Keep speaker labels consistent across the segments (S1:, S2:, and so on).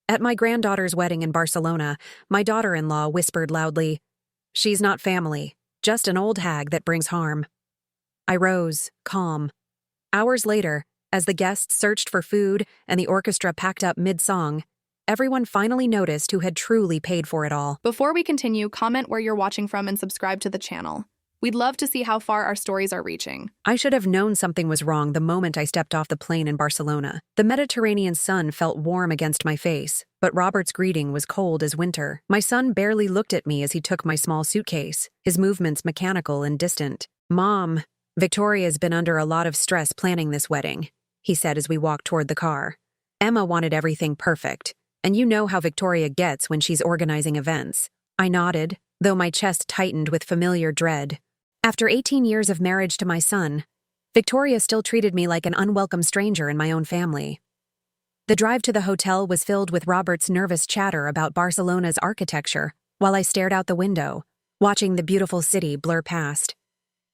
S1: At my granddaughter's wedding in Barcelona, my daughter-in-law whispered loudly, "She's not family, just an old hag that brings harm." I rose, calm. Hours later, as the guests searched for food and the orchestra packed up mid-song, everyone finally noticed who had truly paid for it all.
S2: Before we continue, comment where you're watching from and subscribe to the channel. We'd love to see how far our stories are reaching.
S1: I should have known something was wrong the moment I stepped off the plane in Barcelona. The Mediterranean sun felt warm against my face, but Robert's greeting was cold as winter. My son barely looked at me as he took my small suitcase, his movements mechanical and distant. "Mom, Victoria's been under a lot of stress planning this wedding," he said as we walked toward the car. "Emma wanted everything perfect, and you know how Victoria gets when she's organizing events." I nodded, though my chest tightened with familiar dread. After 18 years of marriage to my son, Victoria still treated me like an unwelcome stranger in my own family. The drive to the hotel was filled with Robert's nervous chatter about Barcelona's architecture, while I stared out the window, watching the beautiful city blur past.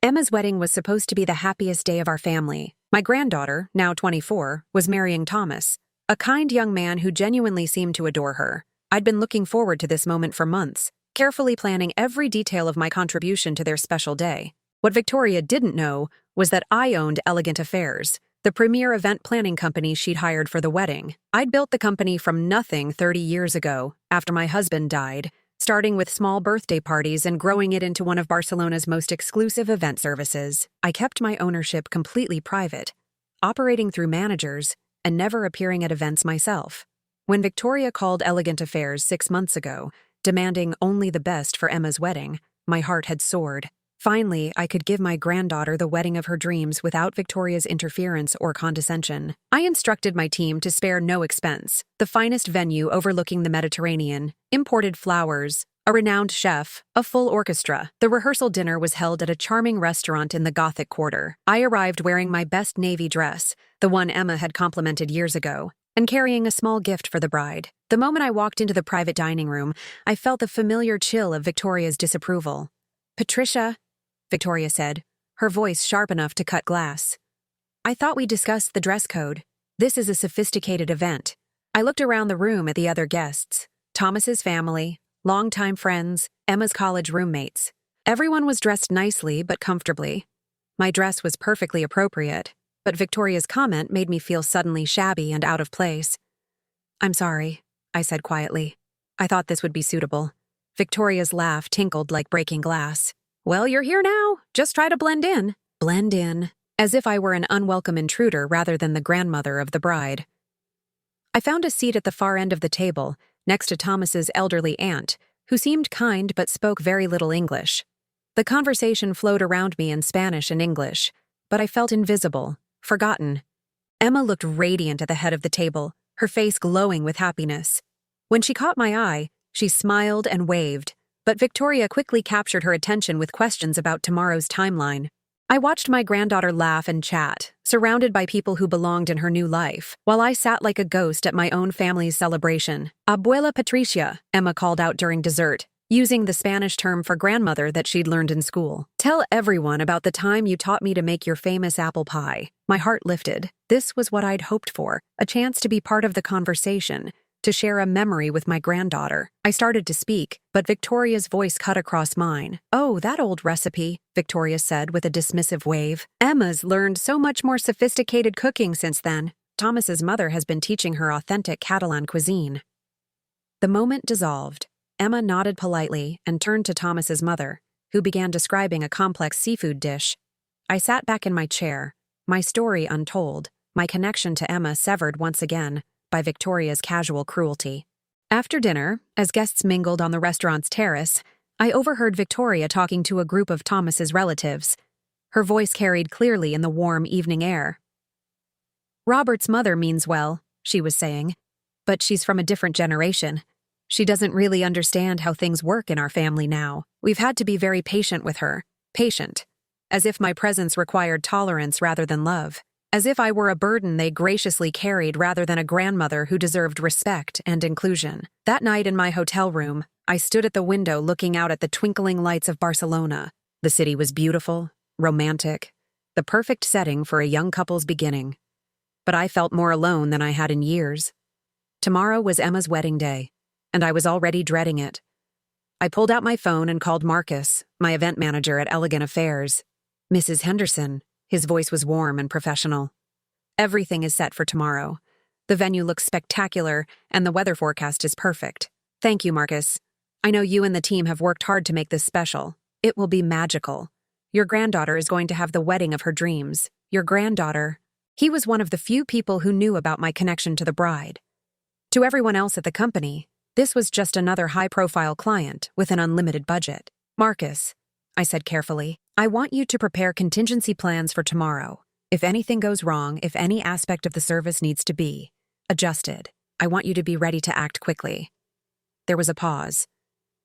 S1: Emma's wedding was supposed to be the happiest day of our family. My granddaughter, now 24, was marrying Thomas, a kind young man who genuinely seemed to adore her. I'd been looking forward to this moment for months, carefully planning every detail of my contribution to their special day. What Victoria didn't know was that I owned Elegant Affairs, the premier event planning company she'd hired for the wedding. I'd built the company from nothing 30 years ago, after my husband died, starting with small birthday parties and growing it into one of Barcelona's most exclusive event services. I kept my ownership completely private, operating through managers and never appearing at events myself. When Victoria called Elegant Affairs 6 months ago, demanding only the best for Emma's wedding, my heart had soared. Finally, I could give my granddaughter the wedding of her dreams without Victoria's interference or condescension. I instructed my team to spare no expense. The finest venue overlooking the Mediterranean, imported flowers, a renowned chef, a full orchestra. The rehearsal dinner was held at a charming restaurant in the Gothic Quarter. I arrived wearing my best navy dress, the one Emma had complimented years ago, and carrying a small gift for the bride. The moment I walked into the private dining room, I felt the familiar chill of Victoria's disapproval. "Patricia," Victoria said, her voice sharp enough to cut glass. "I thought we discussed the dress code. This is a sophisticated event." I looked around the room at the other guests. Thomas's family, longtime friends, Emma's college roommates. Everyone was dressed nicely but comfortably. My dress was perfectly appropriate, but Victoria's comment made me feel suddenly shabby and out of place. "I'm sorry," I said quietly. "I thought this would be suitable." Victoria's laugh tinkled like breaking glass. "Well, you're here now. Just try to blend in." Blend in, as if I were an unwelcome intruder rather than the grandmother of the bride. I found a seat at the far end of the table, next to Thomas's elderly aunt, who seemed kind but spoke very little English. The conversation flowed around me in Spanish and English, but I felt invisible, forgotten. Emma looked radiant at the head of the table, her face glowing with happiness. When she caught my eye, she smiled and waved, but Victoria quickly captured her attention with questions about tomorrow's timeline. I watched my granddaughter laugh and chat, surrounded by people who belonged in her new life, while I sat like a ghost at my own family's celebration. "Abuela Patricia," Emma called out during dessert, using the Spanish term for grandmother that she'd learned in school. "Tell everyone about the time you taught me to make your famous apple pie." My heart lifted. This was what I'd hoped for, a chance to be part of the conversation, to share a memory with my granddaughter. I started to speak, but Victoria's voice cut across mine. "Oh, that old recipe," Victoria said with a dismissive wave. "Emma's learned so much more sophisticated cooking since then. Thomas's mother has been teaching her authentic Catalan cuisine." The moment dissolved. Emma nodded politely and turned to Thomas's mother, who began describing a complex seafood dish. I sat back in my chair, my story untold, my connection to Emma severed once again by Victoria's casual cruelty. After dinner, as guests mingled on the restaurant's terrace, I overheard Victoria talking to a group of Thomas's relatives. Her voice carried clearly in the warm evening air. "Robert's mother means well," she was saying, "but she's from a different generation. She doesn't really understand how things work in our family now. We've had to be very patient with her. Patient. As if my presence required tolerance rather than love. As if I were a burden they graciously carried rather than a grandmother who deserved respect and inclusion." That night in my hotel room, I stood at the window looking out at the twinkling lights of Barcelona. The city was beautiful, romantic, the perfect setting for a young couple's beginning. But I felt more alone than I had in years. Tomorrow was Emma's wedding day, and I was already dreading it. I pulled out my phone and called Marcus, my event manager at Elegant Affairs. Mrs. Henderson, his voice was warm and professional. Everything is set for tomorrow. The venue looks spectacular, and the weather forecast is perfect. Thank you, Marcus. I know you and the team have worked hard to make this special. It will be magical. Your granddaughter is going to have the wedding of her dreams. Your granddaughter. He was one of the few people who knew about my connection to the bride. To everyone else at the company, this was just another high-profile client with an unlimited budget. Marcus, I said carefully, I want you to prepare contingency plans for tomorrow. If anything goes wrong, if any aspect of the service needs to be adjusted, I want you to be ready to act quickly. There was a pause.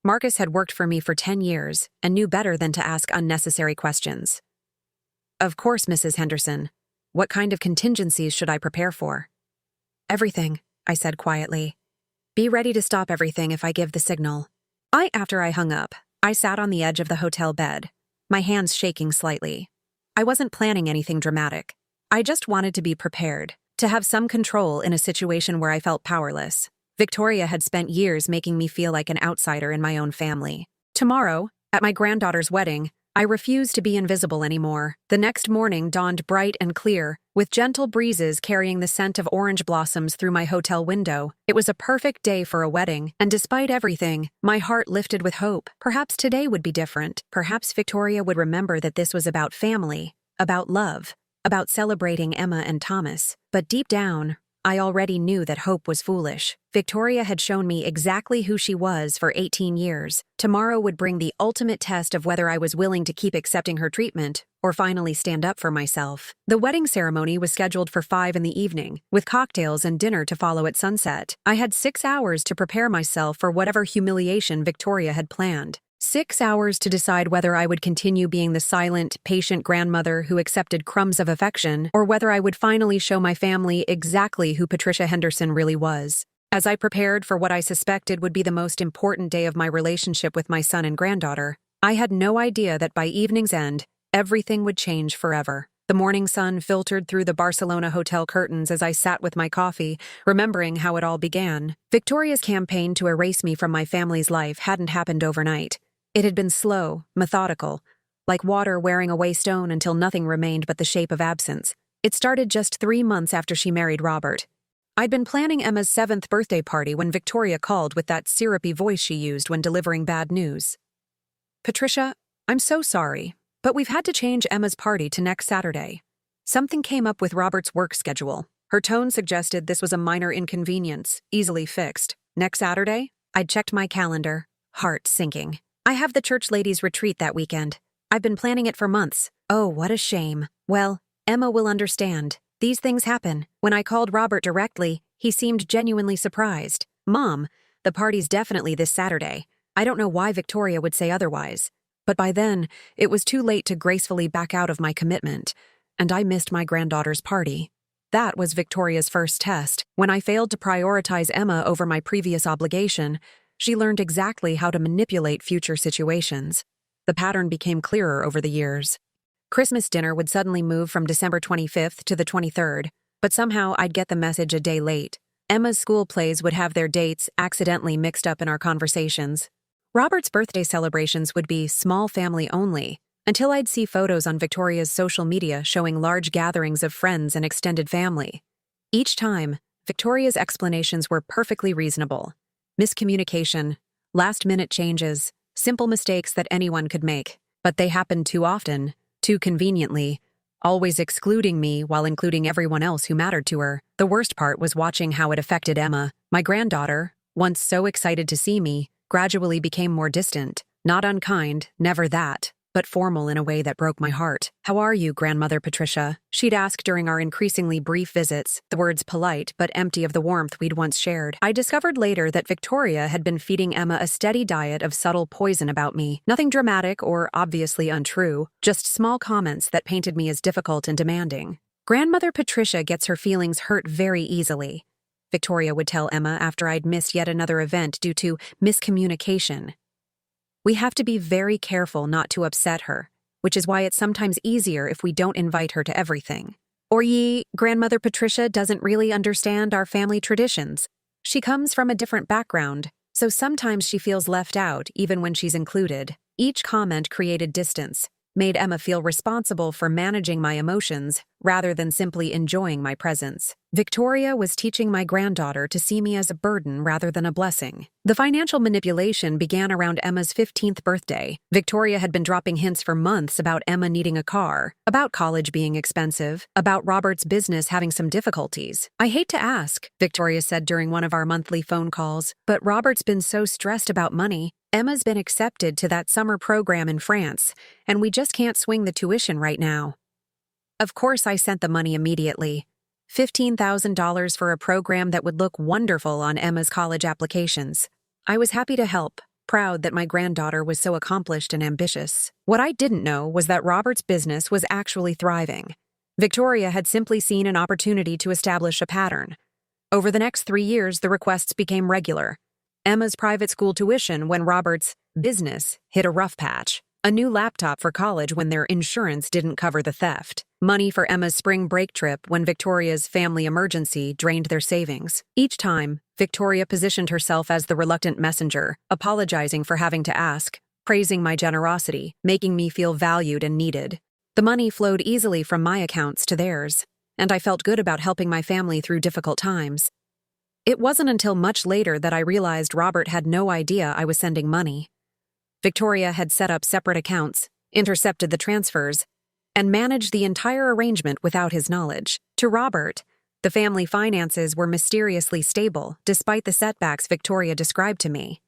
S1: Marcus had worked for me for 10 years and knew better than to ask unnecessary questions. Of course, Mrs. Henderson. What kind of contingencies should I prepare for? Everything, I said quietly. Be ready to stop everything if I give the signal. After I hung up, I sat on the edge of the hotel bed, my hands shaking slightly. I wasn't planning anything dramatic. I just wanted to be prepared, to have some control in a situation where I felt powerless. Victoria had spent years making me feel like an outsider in my own family. Tomorrow, at my granddaughter's wedding, I refused to be invisible anymore. The next morning dawned bright and clear, with gentle breezes carrying the scent of orange blossoms through my hotel window. It was a perfect day for a wedding, and despite everything, my heart lifted with hope. Perhaps today would be different. Perhaps Victoria would remember that this was about family, about love, about celebrating Emma and Thomas. But deep down, I already knew that hope was foolish. Victoria had shown me exactly who she was for 18 years. Tomorrow would bring the ultimate test of whether I was willing to keep accepting her treatment or finally stand up for myself. The wedding ceremony was scheduled for 5 in the evening, with cocktails and dinner to follow at sunset. I had 6 hours to prepare myself for whatever humiliation Victoria had planned. 6 hours to decide whether I would continue being the silent, patient grandmother who accepted crumbs of affection, or whether I would finally show my family exactly who Patricia Henderson really was. As I prepared for what I suspected would be the most important day of my relationship with my son and granddaughter, I had no idea that by evening's end, everything would change forever. The morning sun filtered through the Barcelona hotel curtains as I sat with my coffee, remembering how it all began. Victoria's campaign to erase me from my family's life hadn't happened overnight. It had been slow, methodical, like water wearing away stone until nothing remained but the shape of absence. It started just 3 months after she married Robert. I'd been planning Emma's 7th birthday party when Victoria called with that syrupy voice she used when delivering bad news. Patricia, I'm so sorry, but we've had to change Emma's party to next Saturday. Something came up with Robert's work schedule. Her tone suggested this was a minor inconvenience, easily fixed. Next Saturday? I'd checked my calendar, heart sinking. I have the church ladies' retreat that weekend. I've been planning it for months. Oh, what a shame. Well, Emma will understand. These things happen. When I called Robert directly, he seemed genuinely surprised. Mom, the party's definitely this Saturday. I don't know why Victoria would say otherwise. But by then, it was too late to gracefully back out of my commitment, and I missed my granddaughter's party. That was Victoria's first test. When I failed to prioritize Emma over my previous obligation, she learned exactly how to manipulate future situations. The pattern became clearer over the years. Christmas dinner would suddenly move from December 25th to the 23rd, but somehow I'd get the message a day late. Emma's school plays would have their dates accidentally mixed up in our conversations. Robert's birthday celebrations would be small family only, until I'd see photos on Victoria's social media showing large gatherings of friends and extended family. Each time, Victoria's explanations were perfectly reasonable. Miscommunication, last-minute changes, simple mistakes that anyone could make. But they happened too often, too conveniently, always excluding me while including everyone else who mattered to her. The worst part was watching how it affected Emma. My granddaughter, once so excited to see me, gradually became more distant. Not unkind, never that, but formal in a way that broke my heart. "How are you, Grandmother Patricia?" she'd ask during our increasingly brief visits, the words polite but empty of the warmth we'd once shared. I discovered later that Victoria had been feeding Emma a steady diet of subtle poison about me. Nothing dramatic or obviously untrue, just small comments that painted me as difficult and demanding. "Grandmother Patricia gets her feelings hurt very easily," Victoria would tell Emma after I'd missed yet another event due to miscommunication. "We have to be very careful not to upset her, which is why it's sometimes easier if we don't invite her to everything. Or Grandmother Patricia doesn't really understand our family traditions. She comes from a different background, so sometimes she feels left out even when she's included. Each comment created distance, made Emma feel responsible for managing my emotions rather than simply enjoying my presence. Victoria was teaching my granddaughter to see me as a burden rather than a blessing. The financial manipulation began around Emma's 15th birthday. Victoria had been dropping hints for months about Emma needing a car, about college being expensive, about Robert's business having some difficulties. "I hate to ask," Victoria said during one of our monthly phone calls, "but Robert's been so stressed about money. Emma's been accepted to that summer program in France, and we just can't swing the tuition right now." Of course, I sent the money immediately. $15,000 for a program that would look wonderful on Emma's college applications. I was happy to help, proud that my granddaughter was so accomplished and ambitious. What I didn't know was that Robert's business was actually thriving. Victoria had simply seen an opportunity to establish a pattern. Over the next 3 years, the requests became regular. Emma's private school tuition when Robert's business hit a rough patch. A new laptop for college when their insurance didn't cover the theft. Money for Emma's spring break trip when Victoria's family emergency drained their savings. Each time, Victoria positioned herself as the reluctant messenger, apologizing for having to ask, praising my generosity, making me feel valued and needed. The money flowed easily from my accounts to theirs, and I felt good about helping my family through difficult times. It wasn't until much later that I realized Robert had no idea I was sending money. Victoria had set up separate accounts, intercepted the transfers, and managed the entire arrangement without his knowledge. To Robert, the family finances were mysteriously stable despite the setbacks Victoria described to me.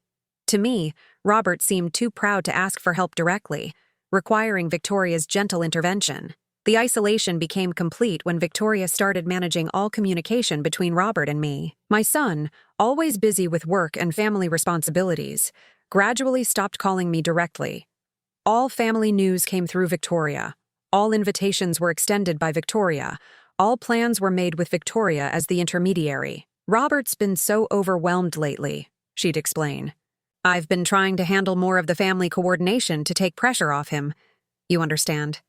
S1: To me, Robert seemed too proud to ask for help directly, requiring Victoria's gentle intervention. The isolation became complete when Victoria started managing all communication between Robert and me. My son, always busy with work and family responsibilities, gradually stopped calling me directly. All family news came through Victoria. All invitations were extended by Victoria. All plans were made with Victoria as the intermediary. "Robert's been so overwhelmed lately," she'd explain. "I've been trying to handle more of the family coordination to take pressure off him. You understand?"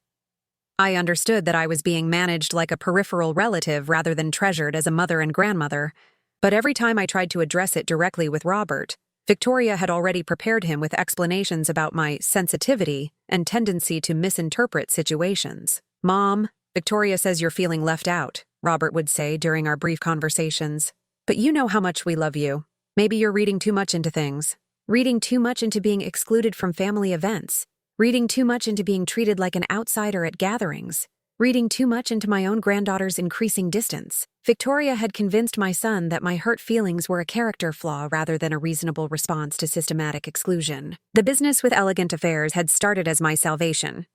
S1: I understood that I was being managed like a peripheral relative rather than treasured as a mother and grandmother, but every time I tried to address it directly with Robert, Victoria had already prepared him with explanations about my sensitivity and tendency to misinterpret situations. "Mom, Victoria says you're feeling left out," Robert would say during our brief conversations. "But you know how much we love you. Maybe you're reading too much into things. Reading too much into being excluded from family events. Reading too much into being treated like an outsider at gatherings. Reading too much into my own granddaughter's increasing distance." Victoria had convinced my son that my hurt feelings were a character flaw rather than a reasonable response to systematic exclusion. The business with Elegant Affairs had started as my salvation.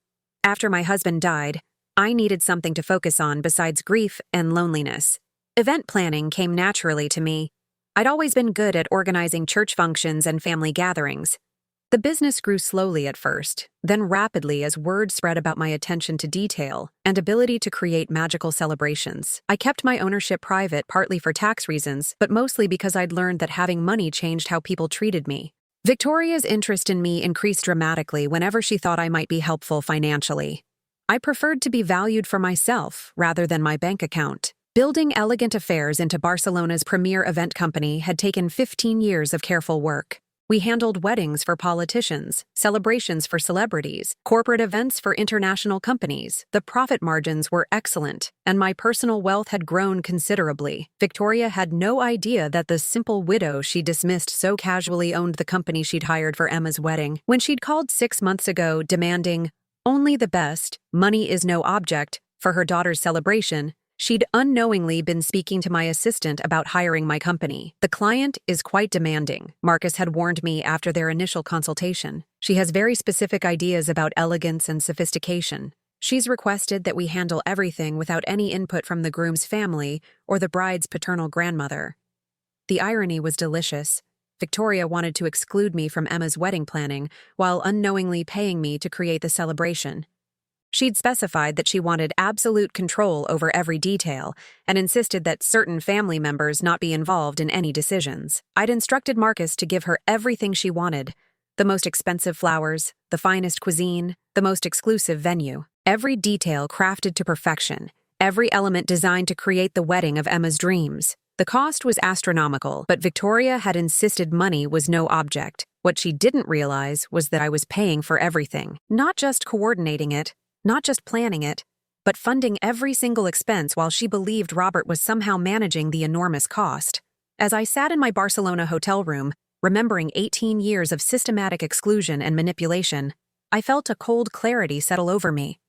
S1: After my husband died, I needed something to focus on besides grief and loneliness. Event planning came naturally to me. I'd always been good at organizing church functions and family gatherings. The business grew slowly at first, then rapidly as word spread about my attention to detail and ability to create magical celebrations. I kept my ownership private partly for tax reasons, but mostly because I'd learned that having money changed how people treated me. Victoria's interest in me increased dramatically whenever she thought I might be helpful financially. I preferred to be valued for myself rather than my bank account. Building Elegant Affairs into Barcelona's premier event company had taken 15 years of careful work. We handled weddings for politicians, celebrations for celebrities, corporate events for international companies. The profit margins were excellent, and my personal wealth had grown considerably. Victoria had no idea that the simple widow she dismissed so casually owned the company she'd hired for Emma's wedding. When she'd called 6 months ago demanding only the best, money is no object, for her daughter's celebration, she'd unknowingly been speaking to my assistant about hiring my company. "The client is quite demanding," Marcus had warned me after their initial consultation. "She has very specific ideas about elegance and sophistication. She's requested that we handle everything without any input from the groom's family or the bride's paternal grandmother." The irony was delicious. Victoria wanted to exclude me from Emma's wedding planning while unknowingly paying me to create the celebration. She'd specified that she wanted absolute control over every detail and insisted that certain family members not be involved in any decisions. I'd instructed Marcus to give her everything she wanted: the most expensive flowers, the finest cuisine, the most exclusive venue. Every detail crafted to perfection, every element designed to create the wedding of Emma's dreams. The The cost was astronomical, but Victoria had insisted money was no object. What she didn't realize was that I was paying for everything, not just coordinating it, not just planning it, but funding every single expense while she believed Robert was somehow managing the enormous cost. As I sat in my Barcelona hotel room, remembering 18 years of systematic exclusion and manipulation, I felt a cold clarity settle over me.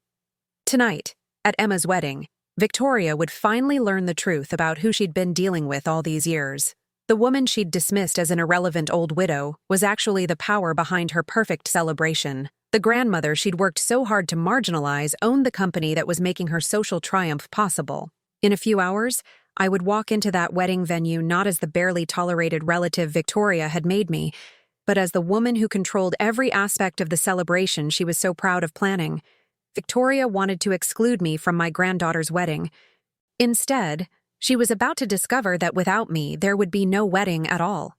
S1: Tonight, at Emma's wedding, Victoria would finally learn the truth about who she'd been dealing with all these years. The woman she'd dismissed as an irrelevant old widow was actually the power behind her perfect celebration. The grandmother she'd worked so hard to marginalize owned the company that was making her social triumph possible. In a few hours, I would walk into that wedding venue not as the barely tolerated relative Victoria had made me, but as the woman who controlled every aspect of the celebration she was so proud of planning. Victoria wanted to exclude me from my granddaughter's wedding. Instead, she was about to discover that without me, there would be no wedding at all.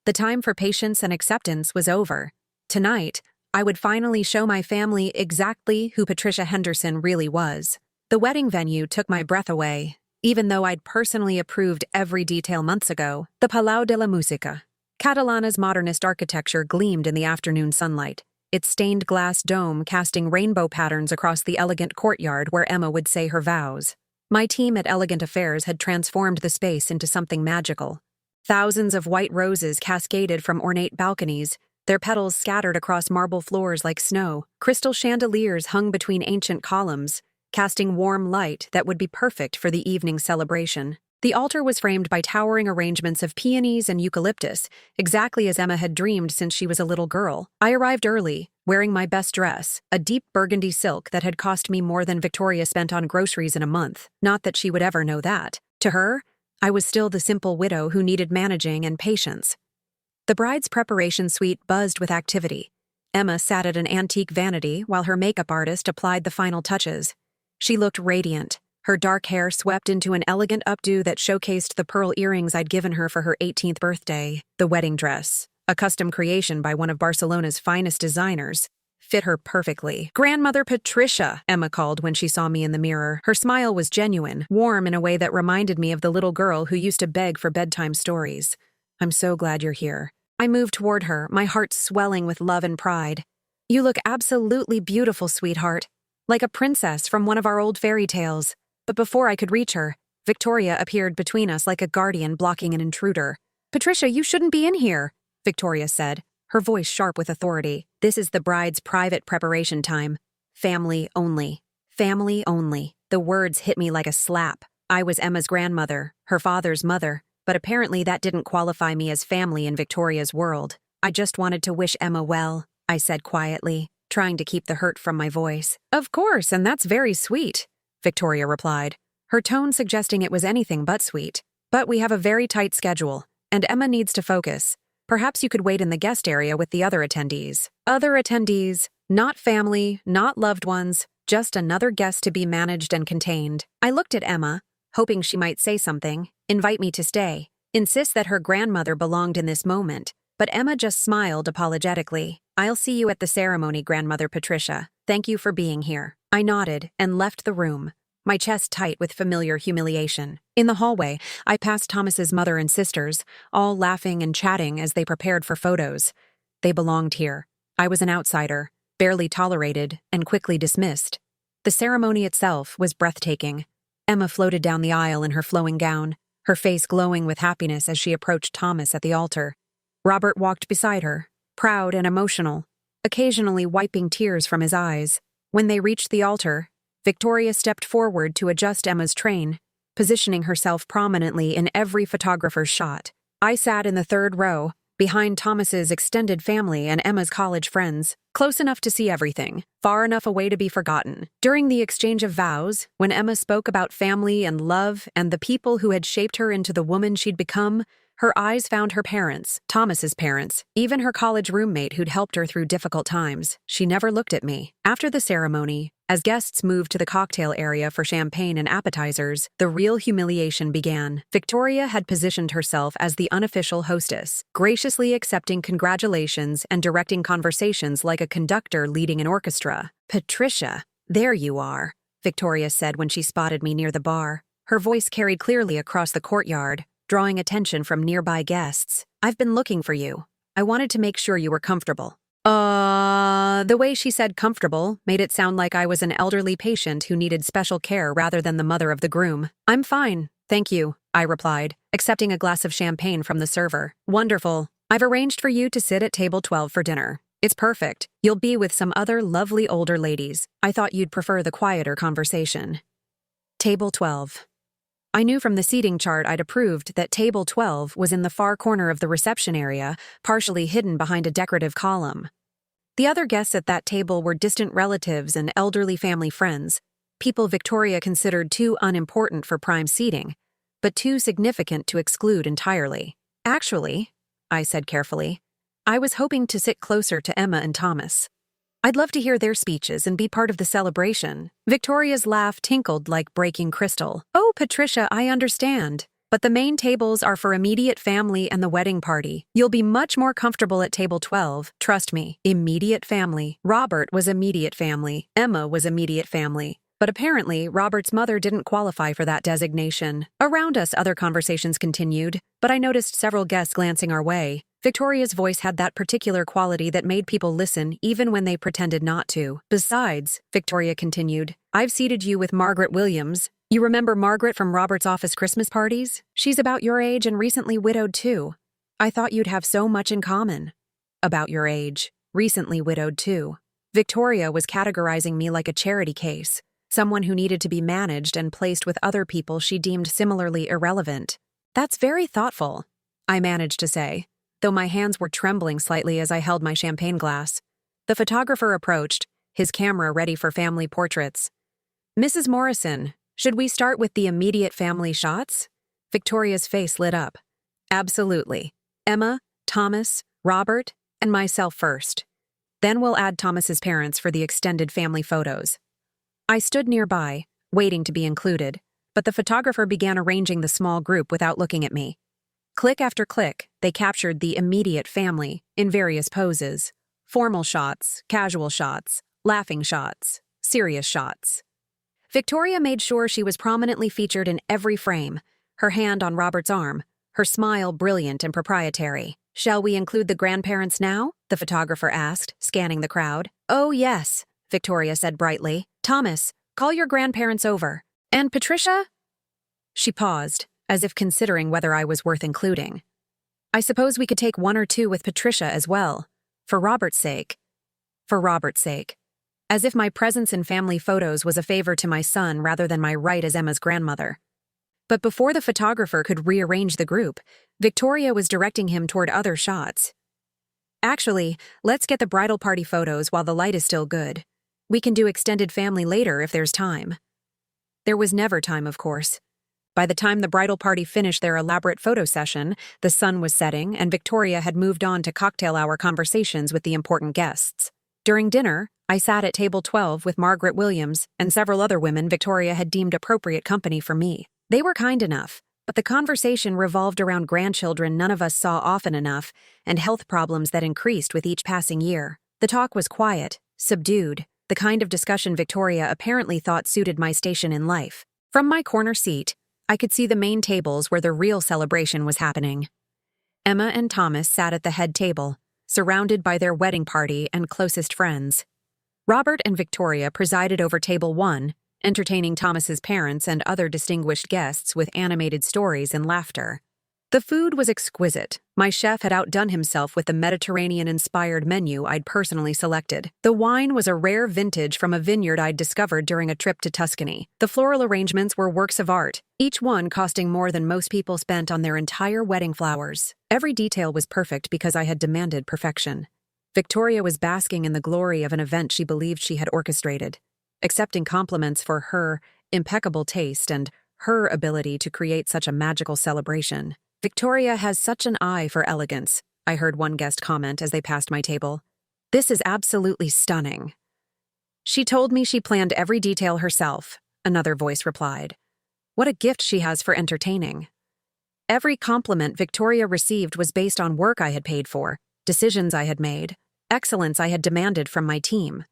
S1: The time for patience and acceptance was over. Tonight, I would finally show my family exactly who Patricia Henderson really was. The wedding venue took my breath away, even though I'd personally approved every detail months ago. The Palau de la Música. Catalana's modernist architecture gleamed in the afternoon sunlight, its stained glass dome casting rainbow patterns across the elegant courtyard where Emma would say her vows. My team at Elegant Affairs had transformed the space into something magical. Thousands of white roses cascaded from ornate balconies, their petals scattered across marble floors like snow. Crystal chandeliers hung between ancient columns, casting warm light that would be perfect for the evening celebration. The altar was framed by towering arrangements of peonies and eucalyptus, exactly as Emma had dreamed since she was a little girl. I arrived early, wearing my best dress, a deep burgundy silk that had cost me more than Victoria spent on groceries in a month. Not that she would ever know that. To her, I was still the simple widow who needed managing and patience. The bride's preparation suite buzzed with activity. Emma sat at an antique vanity while her makeup artist applied the final touches. She looked radiant, her dark hair swept into an elegant updo that showcased the pearl earrings I'd given her for her 18th birthday. The wedding dress, a custom creation by one of Barcelona's finest designers, fit her perfectly. "Grandmother Patricia," Emma called when she saw me in the mirror. Her smile was genuine, warm in a way that reminded me of the little girl who used to beg for bedtime stories. "I'm so glad you're here." I moved toward her, my heart swelling with love and pride. "You look absolutely beautiful, sweetheart. Like a princess from one of our old fairy tales." But before I could reach her, Victoria appeared between us like a guardian blocking an intruder. "Patricia, you shouldn't be in here," Victoria said, her voice sharp with authority. "This is the bride's private preparation time. Family only. Family only." The words hit me like a slap. I was Emma's grandmother, her father's mother, but apparently that didn't qualify me as family in Victoria's world. "I just wanted to wish Emma well," I said quietly, trying to keep the hurt from my voice. "Of course, and that's very sweet," Victoria replied, her tone suggesting it was anything but sweet. "But we have a very tight schedule, and Emma needs to focus. Perhaps you could wait in the guest area with the other attendees." Other attendees, not family, not loved ones, just another guest to be managed and contained. I looked at Emma, hoping she might say something, invite me to stay, insist that her grandmother belonged in this moment, but Emma just smiled apologetically. "I'll see you at the ceremony, Grandmother Patricia. Thank you for being here." I nodded and left the room, my chest tight with familiar humiliation. In the hallway, I passed Thomas's mother and sisters, all laughing and chatting as they prepared for photos. They belonged here. I was an outsider, barely tolerated, and quickly dismissed. The ceremony itself was breathtaking. Emma floated down the aisle in her flowing gown, her face glowing with happiness as she approached Thomas at the altar. Robert walked beside her, proud and emotional, occasionally wiping tears from his eyes. When they reached the altar, Victoria stepped forward to adjust Emma's train, positioning herself prominently in every photographer's shot. I sat in the third row, behind Thomas's extended family and Emma's college friends, close enough to see everything, far enough away to be forgotten. During the exchange of vows, when Emma spoke about family and love and the people who had shaped her into the woman she'd become, her eyes found her parents, Thomas's parents, even her college roommate who'd helped her through difficult times. She never looked at me. After the ceremony, as guests moved to the cocktail area for champagne and appetizers, the real humiliation began. Victoria had positioned herself as the unofficial hostess, graciously accepting congratulations and directing conversations like a conductor leading an orchestra. "Patricia, there you are," Victoria said when she spotted me near the bar. Her voice carried clearly across the courtyard, drawing attention from nearby guests. "I've been looking for you. I wanted to make sure you were comfortable." The way she said comfortable made it sound like I was an elderly patient who needed special care rather than the mother of the groom. "I'm fine, thank you," I replied, accepting a glass of champagne from the server. "Wonderful. I've arranged for you to sit at table 12 for dinner. It's perfect. You'll be with some other lovely older ladies. I thought you'd prefer the quieter conversation." Table 12. I knew from the seating chart I'd approved that table 12 was in the far corner of the reception area, partially hidden behind a decorative column. The other guests at that table were distant relatives and elderly family friends, people Victoria considered too unimportant for prime seating, but too significant to exclude entirely. "Actually," I said carefully, "I was hoping to sit closer to Emma and Thomas. I'd love to hear their speeches and be part of the celebration." Victoria's laugh tinkled like breaking crystal. "Oh, Patricia, I understand. But the main tables are for immediate family and the wedding party. You'll be much more comfortable at table 12. Trust me." Immediate family. Robert was immediate family. Emma was immediate family. But apparently, Robert's mother didn't qualify for that designation. Around us, other conversations continued, but I noticed several guests glancing our way. Victoria's voice had that particular quality that made people listen even when they pretended not to. "Besides," Victoria continued, "I've seated you with Margaret Williams. You remember Margaret from Robert's office Christmas parties? She's about your age and recently widowed too. I thought you'd have so much in common." About your age, recently widowed too. Victoria was categorizing me like a charity case, someone who needed to be managed and placed with other people she deemed similarly irrelevant. "That's very thoughtful," I managed to say, though my hands were trembling slightly as I held my champagne glass. The photographer approached, his camera ready for family portraits. "Mrs. Morrison, should we start with the immediate family shots?" Victoria's face lit up. "Absolutely. Emma, Thomas, Robert, and myself first. Then we'll add Thomas's parents for the extended family photos." I stood nearby, waiting to be included, but the photographer began arranging the small group without looking at me. Click after click, they captured the immediate family in various poses. Formal shots, casual shots, laughing shots, serious shots. Victoria made sure she was prominently featured in every frame, her hand on Robert's arm, her smile brilliant and proprietary. "Shall we include the grandparents now?" the photographer asked, scanning the crowd. "Oh, yes," Victoria said brightly. "Thomas, call your grandparents over. And Patricia?" She paused, as if considering whether I was worth including. "I suppose we could take one or two with Patricia as well. For Robert's sake." For Robert's sake. As if my presence in family photos was a favor to my son rather than my right as Emma's grandmother. But before the photographer could rearrange the group, Victoria was directing him toward other shots. "Actually, let's get the bridal party photos while the light is still good. We can do extended family later if there's time." There was never time, of course. By the time the bridal party finished their elaborate photo session, the sun was setting and Victoria had moved on to cocktail hour conversations with the important guests. During dinner, I sat at table 12 with Margaret Williams and several other women Victoria had deemed appropriate company for me. They were kind enough, but the conversation revolved around grandchildren none of us saw often enough and health problems that increased with each passing year. The talk was quiet, subdued, the kind of discussion Victoria apparently thought suited my station in life. From my corner seat, I could see the main tables where the real celebration was happening. Emma and Thomas sat at the head table, surrounded by their wedding party and closest friends. Robert and Victoria presided over table 1, entertaining Thomas's parents and other distinguished guests with animated stories and laughter. The food was exquisite. My chef had outdone himself with the Mediterranean-inspired menu I'd personally selected. The wine was a rare vintage from a vineyard I'd discovered during a trip to Tuscany. The floral arrangements were works of art, each one costing more than most people spent on their entire wedding flowers. Every detail was perfect because I had demanded perfection. Victoria was basking in the glory of an event she believed she had orchestrated, accepting compliments for her impeccable taste and her ability to create such a magical celebration. "Victoria has such an eye for elegance," I heard one guest comment as they passed my table. "This is absolutely stunning." "She told me she planned every detail herself," another voice replied. "What a gift she has for entertaining." Every compliment Victoria received was based on work I had paid for, decisions I had made, excellence I had demanded from my team.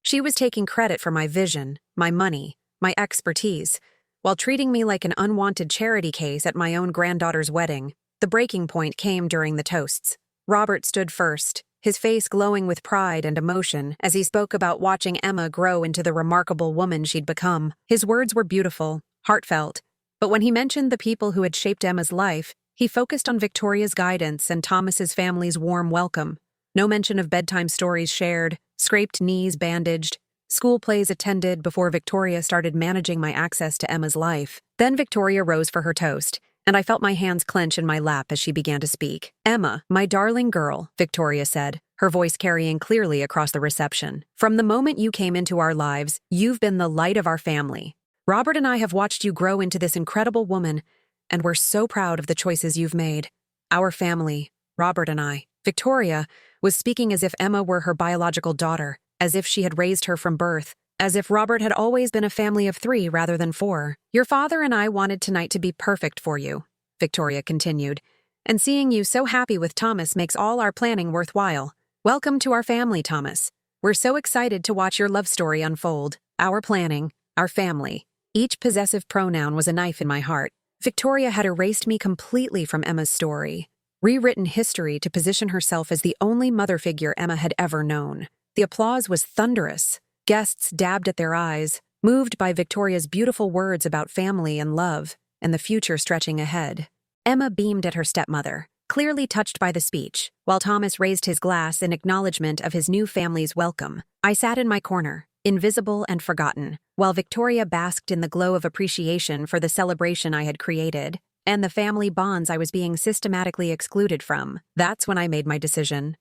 S1: She was taking credit for my vision, my money, my expertise, while treating me like an unwanted charity case at my own granddaughter's wedding. The breaking point came during the toasts. Robert stood first, his face glowing with pride and emotion as he spoke about watching Emma grow into the remarkable woman she'd become. His words were beautiful, heartfelt, but when he mentioned the people who had shaped Emma's life, he focused on Victoria's guidance and Thomas's family's warm welcome. No mention of bedtime stories shared, scraped knees bandaged, school plays attended before Victoria started managing my access to Emma's life. Then Victoria rose for her toast, and I felt my hands clench in my lap as she began to speak. "Emma, my darling girl," Victoria said, her voice carrying clearly across the reception. "From the moment you came into our lives, you've been the light of our family. Robert and I have watched you grow into this incredible woman, and we're so proud of the choices you've made. Our family, Robert and I." Victoria was speaking as if Emma were her biological daughter, as if she had raised her from birth, as if Robert had always been a family of 3 rather than 4. "Your father and I wanted tonight to be perfect for you," Victoria continued, "and seeing you so happy with Thomas makes all our planning worthwhile. Welcome to our family, Thomas. We're so excited to watch your love story unfold. Our planning, our family." Each possessive pronoun was a knife in my heart. Victoria had erased me completely from Emma's story, rewritten history to position herself as the only mother figure Emma had ever known. The applause was thunderous. Guests dabbed at their eyes, moved by Victoria's beautiful words about family and love, and the future stretching ahead. Emma beamed at her stepmother, clearly touched by the speech, while Thomas raised his glass in acknowledgement of his new family's welcome. I sat in my corner, invisible and forgotten, while Victoria basked in the glow of appreciation for the celebration I had created, and the family bonds I was being systematically excluded from. That's when I made my decision.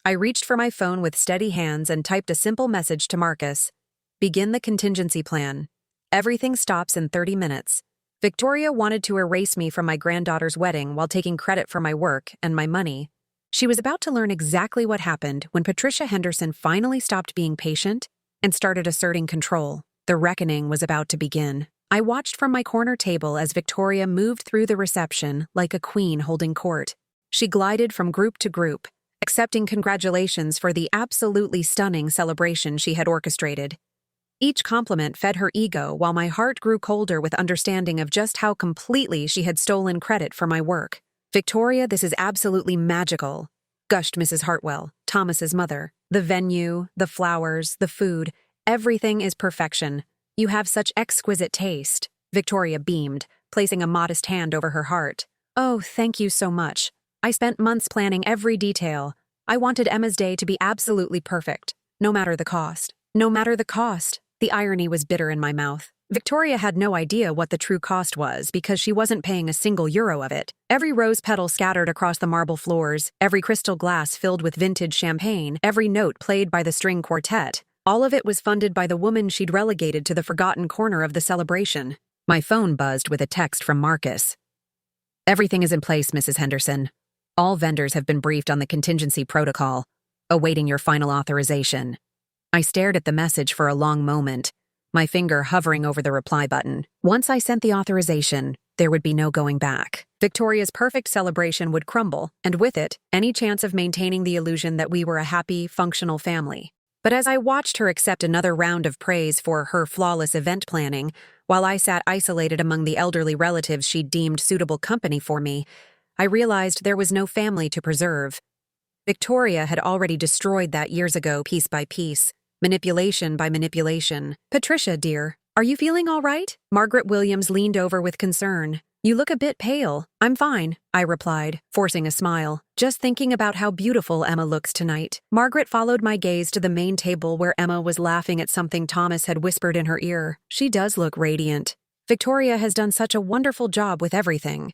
S1: I reached for my phone with steady hands and typed a simple message to Marcus. "Begin the contingency plan. Everything stops in 30 minutes. Victoria wanted to erase me from my granddaughter's wedding while taking credit for my work and my money. She was about to learn exactly what happened when Patricia Henderson finally stopped being patient and started asserting control. The reckoning was about to begin. I watched from my corner table as Victoria moved through the reception like a queen holding court. She glided from group to group, accepting congratulations for the absolutely stunning celebration she had orchestrated. Each compliment fed her ego while my heart grew colder with understanding of just how completely she had stolen credit for my work. "Victoria, this is absolutely magical," gushed Mrs. Hartwell, Thomas's mother. "The venue, the flowers, the food, everything is perfection. You have such exquisite taste." Victoria beamed, placing a modest hand over her heart. "Oh, thank you so much. I spent months planning every detail. I wanted Emma's day to be absolutely perfect, no matter the cost." No matter the cost. The irony was bitter in my mouth. Victoria had no idea what the true cost was because she wasn't paying a single euro of it. Every rose petal scattered across the marble floors, every crystal glass filled with vintage champagne, every note played by the string quartet, all of it was funded by the woman she'd relegated to the forgotten corner of the celebration. My phone buzzed with a text from Marcus. "Everything is in place, Mrs. Henderson. All vendors have been briefed on the contingency protocol, awaiting your final authorization." I stared at the message for a long moment, my finger hovering over the reply button. Once I sent the authorization, there would be no going back. Victoria's perfect celebration would crumble, and with it, any chance of maintaining the illusion that we were a happy, functional family. But as I watched her accept another round of praise for her flawless event planning, while I sat isolated among the elderly relatives she'd deemed suitable company for me, I realized there was no family to preserve. Victoria had already destroyed that years ago, piece by piece. Manipulation by manipulation. "Patricia, dear, are you feeling all right?" Margaret Williams leaned over with concern. "You look a bit pale." "I'm fine," I replied, forcing a smile. "Just thinking about how beautiful Emma looks tonight." Margaret followed my gaze to the main table where Emma was laughing at something Thomas had whispered in her ear. "She does look radiant. Victoria has done such a wonderful job with everything."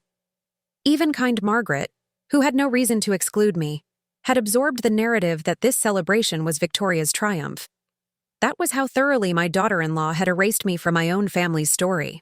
S1: Even kind Margaret, who had no reason to exclude me, had absorbed the narrative that this celebration was Victoria's triumph. That was how thoroughly my daughter-in-law had erased me from my own family's story.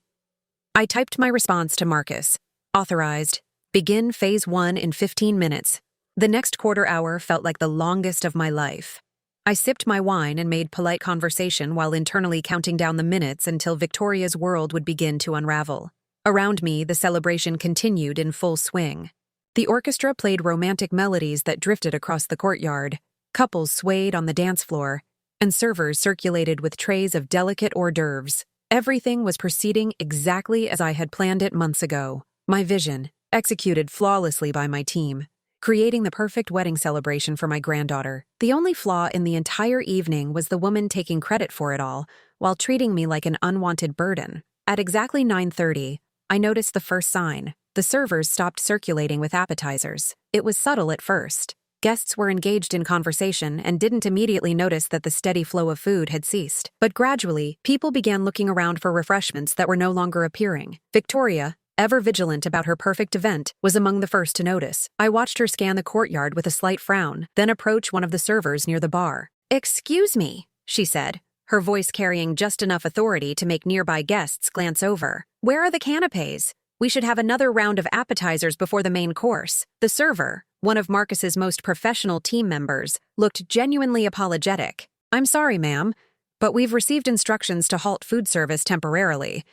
S1: I typed my response to Marcus. Authorized. Begin phase 1 in 15 minutes. The next quarter hour felt like the longest of my life. I sipped my wine and made polite conversation while internally counting down the minutes until Victoria's world would begin to unravel. Around me, the celebration continued in full swing. The orchestra played romantic melodies that drifted across the courtyard. Couples swayed on the dance floor, and servers circulated with trays of delicate hors d'oeuvres. Everything was proceeding exactly as I had planned it months ago. My vision, executed flawlessly by my team, creating the perfect wedding celebration for my granddaughter. The only flaw in the entire evening was the woman taking credit for it all, while treating me like an unwanted burden. At exactly 9:30, I noticed the first sign. The servers stopped circulating with appetizers. It was subtle at first. Guests were engaged in conversation and didn't immediately notice that the steady flow of food had ceased. But gradually, people began looking around for refreshments that were no longer appearing. Victoria, ever vigilant about her perfect event, was among the first to notice. I watched her scan the courtyard with a slight frown, then approach one of the servers near the bar. "Excuse me," she said, her voice carrying just enough authority to make nearby guests glance over. "Where are the canapes? We should have another round of appetizers before the main course." The server, one of Marcus's most professional team members, looked genuinely apologetic. "I'm sorry, ma'am, but we've received instructions to halt food service temporarily.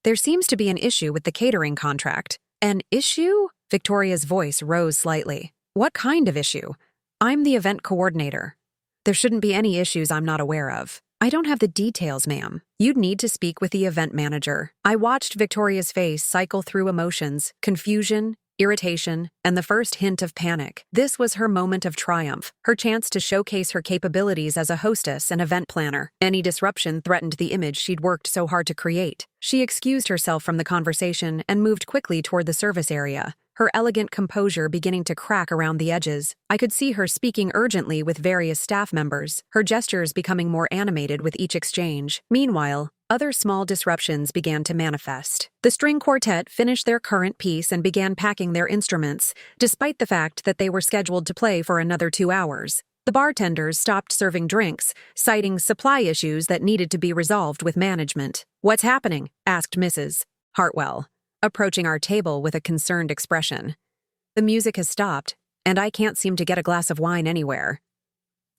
S1: There seems to be an issue with the catering contract." "An issue?" Victoria's voice rose slightly. "What kind of issue? I'm the event coordinator. There shouldn't be any issues I'm not aware of." "I don't have the details, ma'am. You'd need to speak with the event manager." I watched Victoria's face cycle through emotions, confusion, irritation, and the first hint of panic. This was her moment of triumph, her chance to showcase her capabilities as a hostess and event planner. Any disruption threatened the image she'd worked so hard to create. She excused herself from the conversation and moved quickly toward the service area, her elegant composure beginning to crack around the edges. I could see her speaking urgently with various staff members, her gestures becoming more animated with each exchange. Meanwhile, other small disruptions began to manifest. The string quartet finished their current piece and began packing their instruments, despite the fact that they were scheduled to play for another 2 hours. The bartenders stopped serving drinks, citing supply issues that needed to be resolved with management. "What's happening?" asked Mrs. Hartwell, approaching our table with a concerned expression. "The music has stopped, and I can't seem to get a glass of wine anywhere."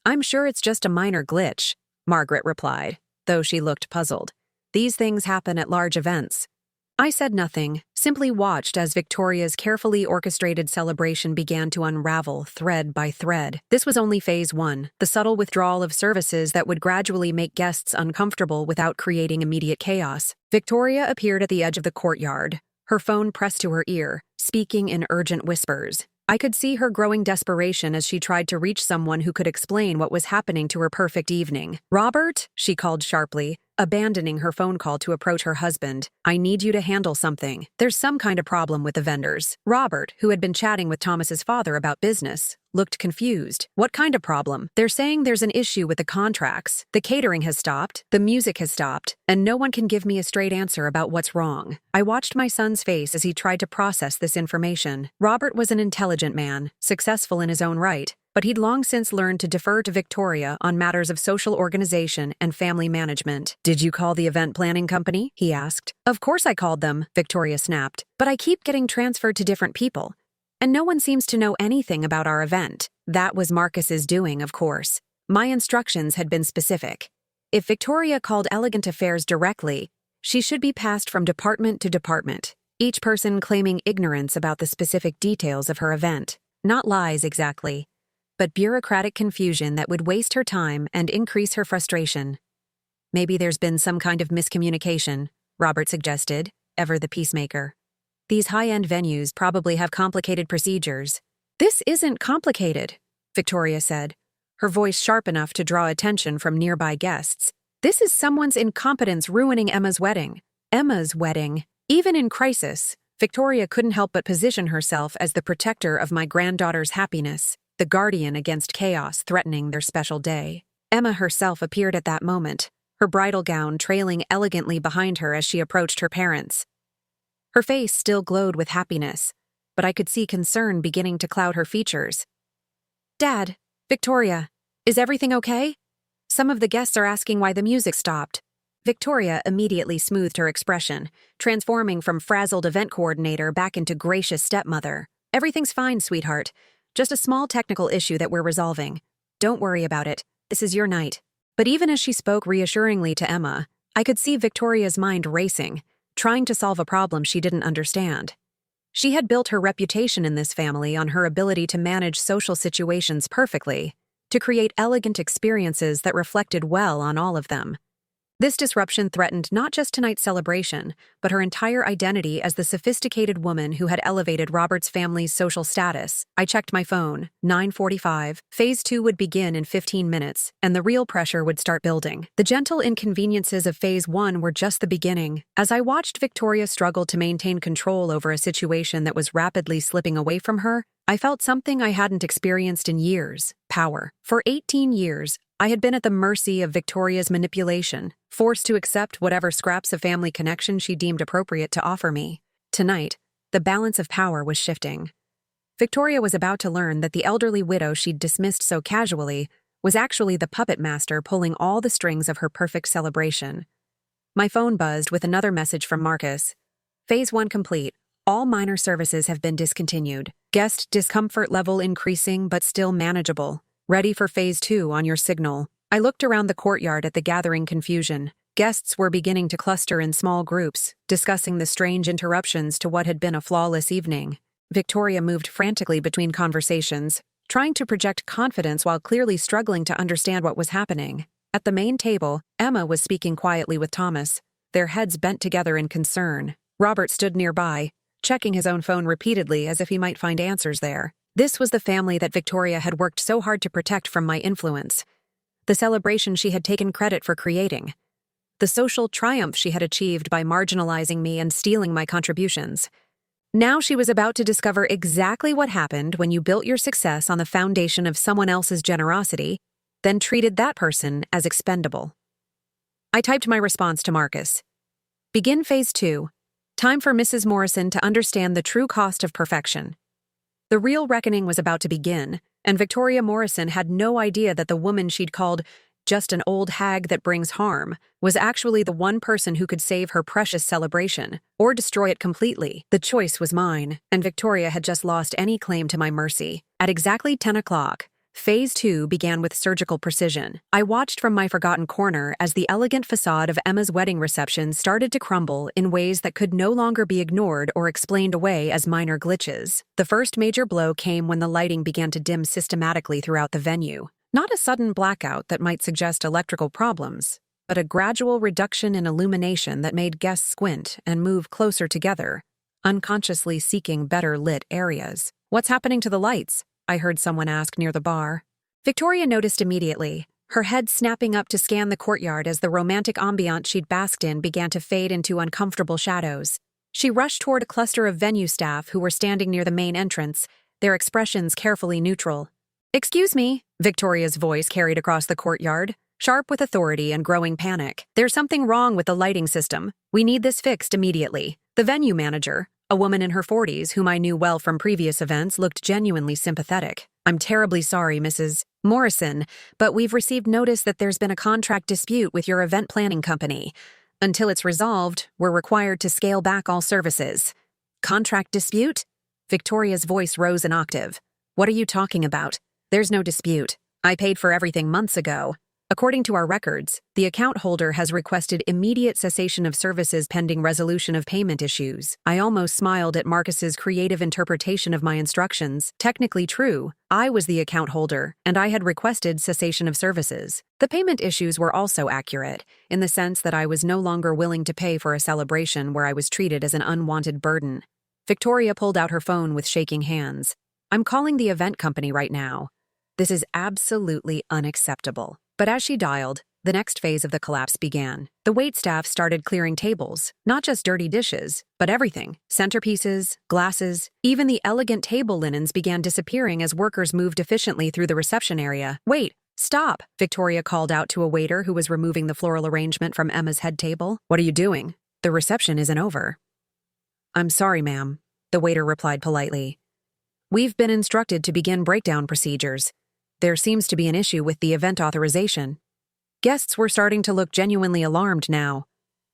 S1: "I'm sure it's just a minor glitch," Margaret replied, though she looked puzzled. "These things happen at large events." I said nothing, simply watched as Victoria's carefully orchestrated celebration began to unravel thread by thread. This was only phase 1, the subtle withdrawal of services that would gradually make guests uncomfortable without creating immediate chaos. Victoria appeared at the edge of the courtyard, her phone pressed to her ear, speaking in urgent whispers. I could see her growing desperation as she tried to reach someone who could explain what was happening to her perfect evening. "Robert," she called sharply, abandoning her phone call to approach her husband. "I need you to handle something. There's some kind of problem with the vendors." Robert, who had been chatting with Thomas's father about business, looked confused. "What kind of problem?" "They're saying there's an issue with the contracts. The catering has stopped, the music has stopped, and no one can give me a straight answer about what's wrong." I watched my son's face as he tried to process this information. Robert was an intelligent man, successful in his own right, but he'd long since learned to defer to Victoria on matters of social organization and family management. "Did you call the event planning company?" he asked. "Of course I called them," Victoria snapped, "but I keep getting transferred to different people. And no one seems to know anything about our event." That was Marcus's doing, of course. My instructions had been specific. If Victoria called Elegant Affairs directly, she should be passed from department to department, each person claiming ignorance about the specific details of her event. Not lies exactly, but bureaucratic confusion that would waste her time and increase her frustration. "Maybe there's been some kind of miscommunication," Robert suggested, ever the peacemaker. "These high-end venues probably have complicated procedures." "This isn't complicated," Victoria said, her voice sharp enough to draw attention from nearby guests. "This is someone's incompetence ruining Emma's wedding." Emma's wedding. Even in crisis, Victoria couldn't help but position herself as the protector of my granddaughter's happiness, the guardian against chaos threatening their special day. Emma herself appeared at that moment, her bridal gown trailing elegantly behind her as she approached her parents. Her face still glowed with happiness, but I could see concern beginning to cloud her features. "Dad, Victoria, is everything okay? Some of the guests are asking why the music stopped." Victoria immediately smoothed her expression, transforming from frazzled event coordinator back into gracious stepmother. "Everything's fine, sweetheart. Just a small technical issue that we're resolving. Don't worry about it. This is your night." But even as she spoke reassuringly to Emma, I could see Victoria's mind racing, trying to solve a problem she didn't understand. She had built her reputation in this family on her ability to manage social situations perfectly, to create elegant experiences that reflected well on all of them. This disruption threatened not just tonight's celebration, but her entire identity as the sophisticated woman who had elevated Robert's family's social status. I checked my phone. 9:45. Phase 2 would begin in 15 minutes, and the real pressure would start building. The gentle inconveniences of Phase 1 were just the beginning. As I watched Victoria struggle to maintain control over a situation that was rapidly slipping away from her, I felt something I hadn't experienced in years: power. For 18 years, I had been at the mercy of Victoria's manipulation, forced to accept whatever scraps of family connection she deemed appropriate to offer me. Tonight, the balance of power was shifting. Victoria was about to learn that the elderly widow she'd dismissed so casually was actually the puppet master pulling all the strings of her perfect celebration. My phone buzzed with another message from Marcus. Phase 1 complete. All minor services have been discontinued. Guest discomfort level increasing but still manageable. Ready for Phase 2 on your signal. I looked around the courtyard at the gathering confusion. Guests were beginning to cluster in small groups, discussing the strange interruptions to what had been a flawless evening. Victoria moved frantically between conversations, trying to project confidence while clearly struggling to understand what was happening. At the main table, Emma was speaking quietly with Thomas, their heads bent together in concern. Robert stood nearby, checking his own phone repeatedly as if he might find answers there. This was the family that Victoria had worked so hard to protect from my influence. The celebration she had taken credit for creating. The social triumph she had achieved by marginalizing me and stealing my contributions. Now she was about to discover exactly what happened when you built your success on the foundation of someone else's generosity, then treated that person as expendable. I typed my response to Marcus. Begin Phase 2. Time for Mrs. Morrison to understand the true cost of perfection. The real reckoning was about to begin, and Victoria Morrison had no idea that the woman she'd called just an old hag that brings harm was actually the one person who could save her precious celebration, or destroy it completely. The choice was mine, and Victoria had just lost any claim to my mercy. At exactly 10 o'clock, Phase 2 began with surgical precision. I watched from my forgotten corner as the elegant facade of Emma's wedding reception started to crumble in ways that could no longer be ignored or explained away as minor glitches. The first major blow came when the lighting began to dim systematically throughout the venue. Not a sudden blackout that might suggest electrical problems, but a gradual reduction in illumination that made guests squint and move closer together, unconsciously seeking better lit areas. "What's happening to the lights?" I heard someone ask near the bar. Victoria noticed immediately, her head snapping up to scan the courtyard as the romantic ambiance she'd basked in began to fade into uncomfortable shadows. She rushed toward a cluster of venue staff who were standing near the main entrance, their expressions carefully neutral. "Excuse me," Victoria's voice carried across the courtyard, sharp with authority and growing panic. "There's something wrong with the lighting system. We need this fixed immediately." The venue manager, a woman in her 40s whom I knew well from previous events, looked genuinely sympathetic. "I'm terribly sorry, Mrs. Morrison, but we've received notice that there's been a contract dispute with your event planning company. Until it's resolved, we're required to scale back all services." "Contract dispute?" Victoria's voice rose an octave. "What are you talking about? There's no dispute. I paid for everything months ago. According to our records, the account holder has requested immediate cessation of services pending resolution of payment issues." I almost smiled at Marcus's creative interpretation of my instructions. Technically true, I was the account holder, and I had requested cessation of services. The payment issues were also accurate, in the sense that I was no longer willing to pay for a celebration where I was treated as an unwanted burden. Victoria pulled out her phone with shaking hands. "I'm calling the event company right now. This is absolutely unacceptable." But as she dialed, the next phase of the collapse began. The waitstaff started clearing tables, not just dirty dishes, but everything. Centerpieces, glasses, even the elegant table linens began disappearing as workers moved efficiently through the reception area. "Wait, stop," Victoria called out to a waiter who was removing the floral arrangement from Emma's head table. "What are you doing? The reception isn't over." "I'm sorry, ma'am," the waiter replied politely. "We've been instructed to begin breakdown procedures. There seems to be an issue with the event authorization." Guests were starting to look genuinely alarmed now.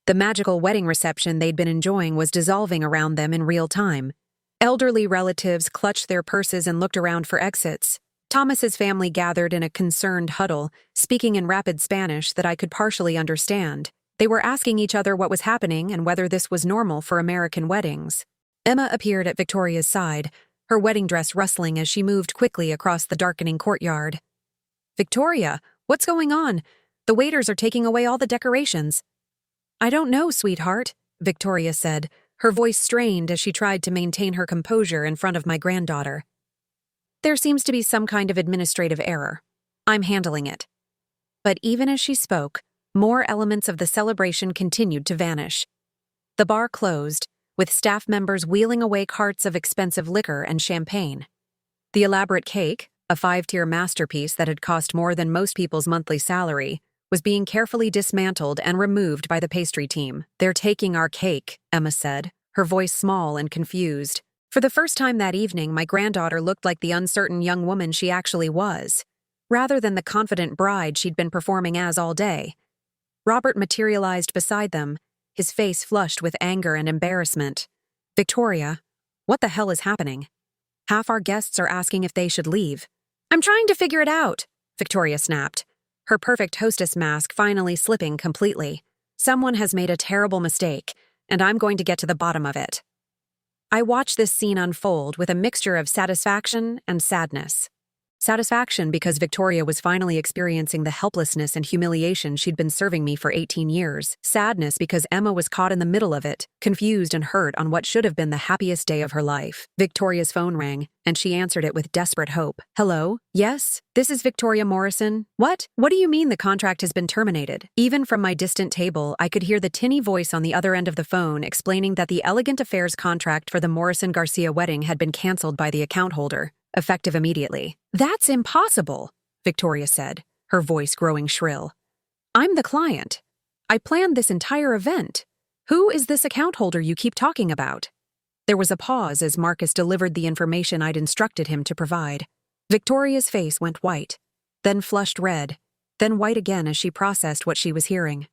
S1: The magical wedding reception they'd been enjoying was dissolving around them in real time. Elderly relatives clutched their purses and looked around for exits. Thomas's family gathered in a concerned huddle, speaking in rapid Spanish that I could partially understand. They were asking each other what was happening and whether this was normal for American weddings. Emma appeared at Victoria's side, her wedding dress rustling as she moved quickly across the darkening courtyard. "Victoria, what's going on? The waiters are taking away all the decorations." "I don't know, sweetheart," Victoria said, her voice strained as she tried to maintain her composure in front of my granddaughter. "There seems to be some kind of administrative error. I'm handling it." But even as she spoke, more elements of the celebration continued to vanish. The bar closed, with staff members wheeling away carts of expensive liquor and champagne. The elaborate cake, a 5-tier masterpiece that had cost more than most people's monthly salary, was being carefully dismantled and removed by the pastry team. "They're taking our cake," Emma said, her voice small and confused. For the first time that evening, my granddaughter looked like the uncertain young woman she actually was, rather than the confident bride she'd been performing as all day. Robert materialized beside them, his face flushed with anger and embarrassment. "Victoria, what the hell is happening? Half our guests are asking if they should leave." "I'm trying to figure it out," Victoria snapped, her perfect hostess mask finally slipping completely. "Someone has made a terrible mistake, and I'm going to get to the bottom of it." I watched this scene unfold with a mixture of satisfaction and sadness. Satisfaction because Victoria was finally experiencing the helplessness and humiliation she'd been serving me for 18 years. Sadness because Emma was caught in the middle of it, confused and hurt on what should have been the happiest day of her life. Victoria's phone rang, and she answered it with desperate hope. "Hello? Yes? This is Victoria Morrison. What? What do you mean the contract has been terminated?" Even from my distant table, I could hear the tinny voice on the other end of the phone explaining that the Elegant Affairs contract for the Morrison-Garcia wedding had been canceled by the account holder, effective immediately. "That's impossible," Victoria said, her voice growing shrill. "I'm the client. I planned this entire event. Who is this account holder you keep talking about?" There was a pause as Marcus delivered the information I'd instructed him to provide. Victoria's face went white, then flushed red, then white again as she processed what she was hearing.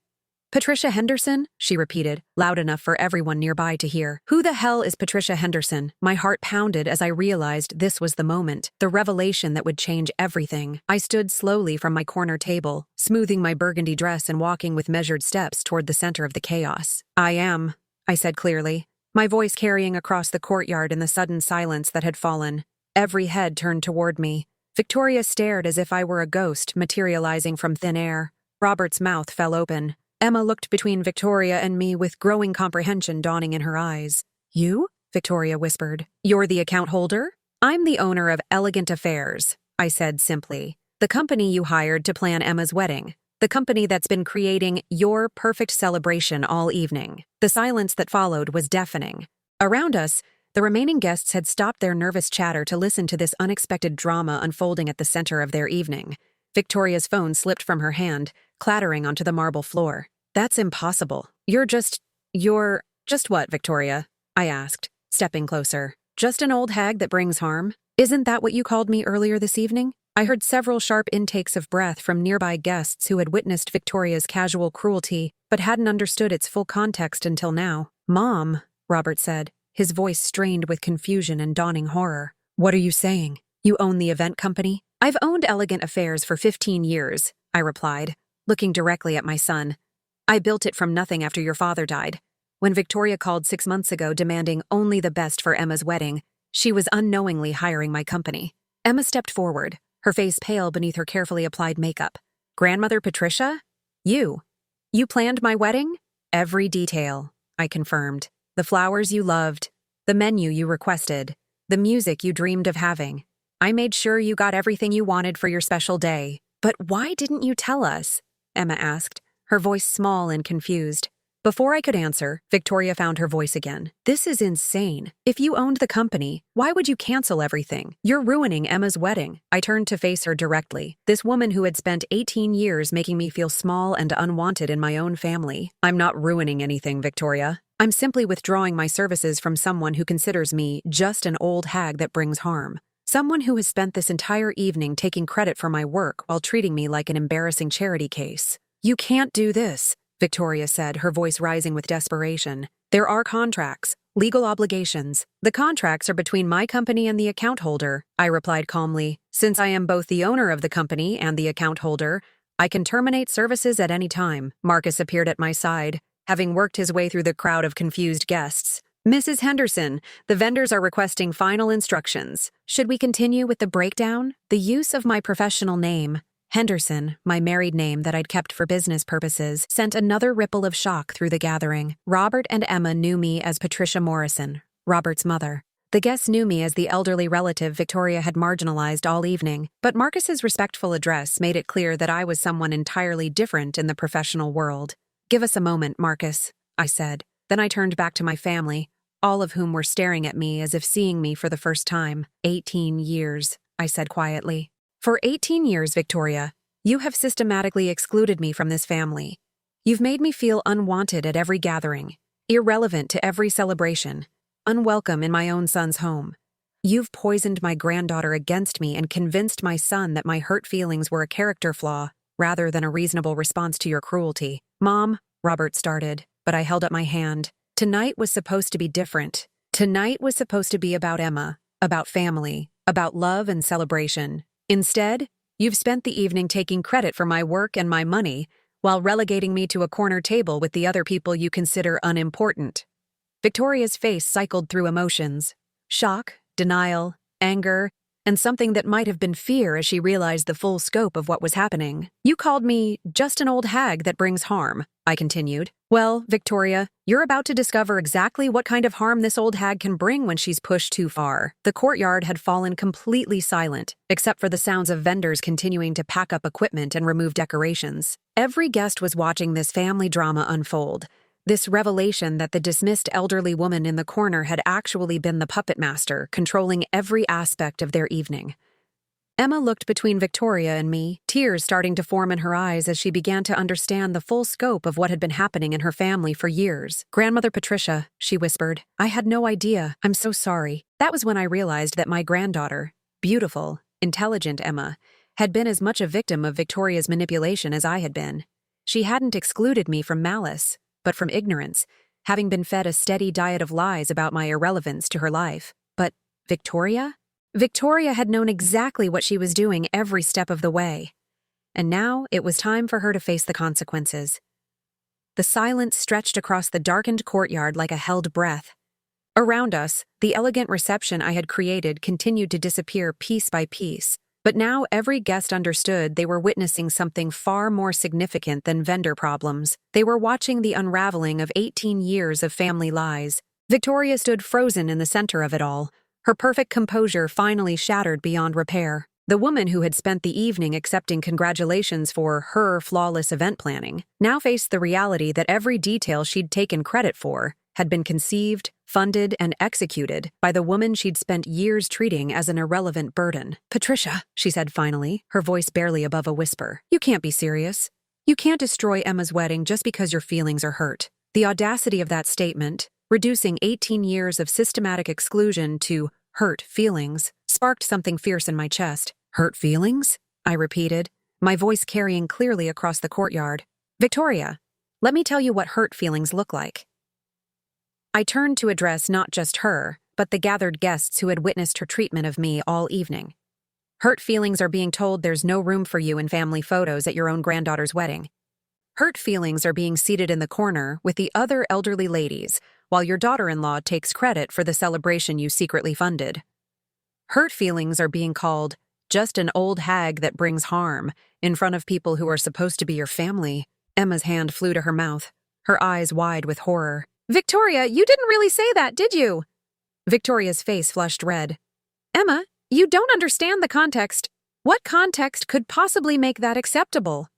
S1: "Patricia Henderson?" she repeated, loud enough for everyone nearby to hear. "Who the hell is Patricia Henderson?" My heart pounded as I realized this was the moment, the revelation that would change everything. I stood slowly from my corner table, smoothing my burgundy dress and walking with measured steps toward the center of the chaos. I said clearly, my voice carrying across the courtyard in the sudden silence that had fallen. Every head turned toward me. Victoria stared as if I were a ghost materializing from thin air. Robert's mouth fell open. Emma looked between Victoria and me with growing comprehension dawning in her eyes. "You?" Victoria whispered. "You're the account holder?" "I'm the owner of Elegant Affairs," I said simply. "The company you hired to plan Emma's wedding. The company that's been creating your perfect celebration all evening." The silence that followed was deafening. Around us, the remaining guests had stopped their nervous chatter to listen to this unexpected drama unfolding at the center of their evening. Victoria's phone slipped from her hand, clattering onto the marble floor. "That's impossible. You're just what, Victoria?" I asked, stepping closer. "Just an old hag that brings harm? Isn't that what you called me earlier this evening?" I heard several sharp intakes of breath from nearby guests who had witnessed Victoria's casual cruelty, but hadn't understood its full context until now. "Mom," Robert said, his voice strained with confusion and dawning horror. "What are you saying? You own the event company?" "I've owned Elegant Affairs for 15 years, I replied, looking directly at my son. "I built it from nothing after your father died. When Victoria called 6 months ago demanding only the best for Emma's wedding, she was unknowingly hiring my company." Emma stepped forward, her face pale beneath her carefully applied makeup. "Grandmother Patricia? You planned my wedding?" "Every detail," I confirmed. "The flowers you loved, the menu you requested, the music you dreamed of having. I made sure you got everything you wanted for your special day." "But why didn't you tell us?" Emma asked, her voice small and confused. Before I could answer, Victoria found her voice again. "This is insane. If you owned the company, why would you cancel everything? You're ruining Emma's wedding." I turned to face her directly, this woman who had spent 18 years making me feel small and unwanted in my own family. "I'm not ruining anything, Victoria. I'm simply withdrawing my services from someone who considers me just an old hag that brings harm. Someone who has spent this entire evening taking credit for my work while treating me like an embarrassing charity case." "You can't do this," Victoria said, her voice rising with desperation. "There are contracts, legal obligations. The contracts are between my company and the account holder," I replied calmly. "Since I am both the owner of the company and the account holder, I can terminate services at any time." Marcus appeared at my side, having worked his way through the crowd of confused guests. "Mrs. Henderson, the vendors are requesting final instructions. Should we continue with the breakdown? The use of my professional name, Henderson, my married name that I'd kept for business purposes, sent another ripple of shock through the gathering. Robert and Emma knew me as Patricia Morrison, Robert's mother. The guests knew me as the elderly relative Victoria had marginalized all evening, but Marcus's respectful address made it clear that I was someone entirely different in the professional world. "Give us a moment, Marcus," I said. Then I turned back to my family, all of whom were staring at me as if seeing me for the first time. 18 years, I said quietly. "For 18 years, Victoria, you have systematically excluded me from this family. You've made me feel unwanted at every gathering, irrelevant to every celebration, unwelcome in my own son's home. You've poisoned my granddaughter against me and convinced my son that my hurt feelings were a character flaw rather than a reasonable response to your cruelty." "Mom," Robert started, but I held up my hand. Tonight was supposed to be different. Tonight was supposed to be about Emma, about family, about love and celebration. Instead, you've spent the evening taking credit for my work and my money while relegating me to a corner table with the other people you consider unimportant. Victoria's face cycled through emotions: shock, denial, anger, and something that might have been fear as she realized the full scope of what was happening. "You called me just an old hag that brings harm," I continued. "Well, Victoria, you're about to discover exactly what kind of harm this old hag can bring when she's pushed too far." The courtyard had fallen completely silent, except for the sounds of vendors continuing to pack up equipment and remove decorations. Every guest was watching this family drama unfold, this revelation that the dismissed elderly woman in the corner had actually been the puppet master, controlling every aspect of their evening. Emma looked between Victoria and me, tears starting to form in her eyes as she began to understand the full scope of what had been happening in her family for years. "Grandmother Patricia," she whispered, "I had no idea. I'm so sorry." That was when I realized that my granddaughter, beautiful, intelligent Emma, had been as much a victim of Victoria's manipulation as I had been. She hadn't excluded me from malice, but from ignorance, having been fed a steady diet of lies about my irrelevance to her life. But Victoria? Victoria had known exactly what she was doing every step of the way. And now it was time for her to face the consequences. The silence stretched across the darkened courtyard like a held breath. Around us, the elegant reception I had created continued to disappear piece by piece. But now every guest understood they were witnessing something far more significant than vendor problems. They were watching the unraveling of 18 years of family lies. Victoria stood frozen in the center of it all, her perfect composure finally shattered beyond repair. The woman who had spent the evening accepting congratulations for her flawless event planning now faced the reality that every detail she'd taken credit for had been conceived, funded, and executed by the woman she'd spent years treating as an irrelevant burden. "Patricia," she said finally, her voice barely above a whisper, "you can't be serious. You can't destroy Emma's wedding just because your feelings are hurt." The audacity of that statement, reducing 18 years of systematic exclusion to hurt feelings, sparked something fierce in my chest. "Hurt feelings?" I repeated, my voice carrying clearly across the courtyard. "Victoria, let me tell you what hurt feelings look like." I turned to address not just her, but the gathered guests who had witnessed her treatment of me all evening. Hurt feelings are being told there's no room for you in family photos at your own granddaughter's wedding. Hurt feelings are being seated in the corner with the other elderly ladies, while your daughter-in-law takes credit for the celebration you secretly funded. Hurt feelings are being called just an old hag that brings harm in front of people who are supposed to be your family. Emma's hand flew to her mouth, her eyes wide with horror. "Victoria, you didn't really say that, did you?" Victoria's face flushed red. "Emma, you don't understand the context. What context could possibly make that acceptable?"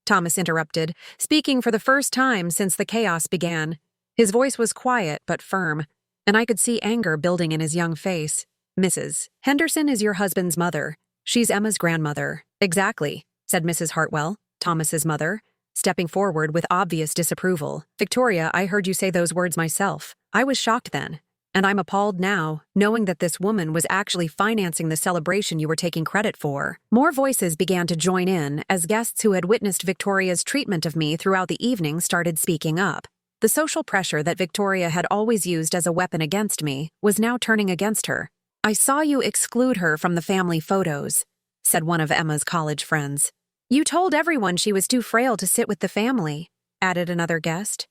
S1: Thomas interrupted, speaking for the first time since the chaos began. His voice was quiet but firm, and I could see anger building in his young face. "Mrs. Henderson is your husband's mother. She's Emma's grandmother." "Exactly," said Mrs. Hartwell, Thomas's mother, stepping forward with obvious disapproval. "Victoria, I heard you say those words myself. I was shocked then, and I'm appalled now, knowing that this woman was actually financing the celebration you were taking credit for." More voices began to join in as guests who had witnessed Victoria's treatment of me throughout the evening started speaking up. The social pressure that Victoria had always used as a weapon against me was now turning against her. "I saw you exclude her from the family photos," said one of Emma's college friends. "You told everyone she was too frail to sit with the family," added another guest.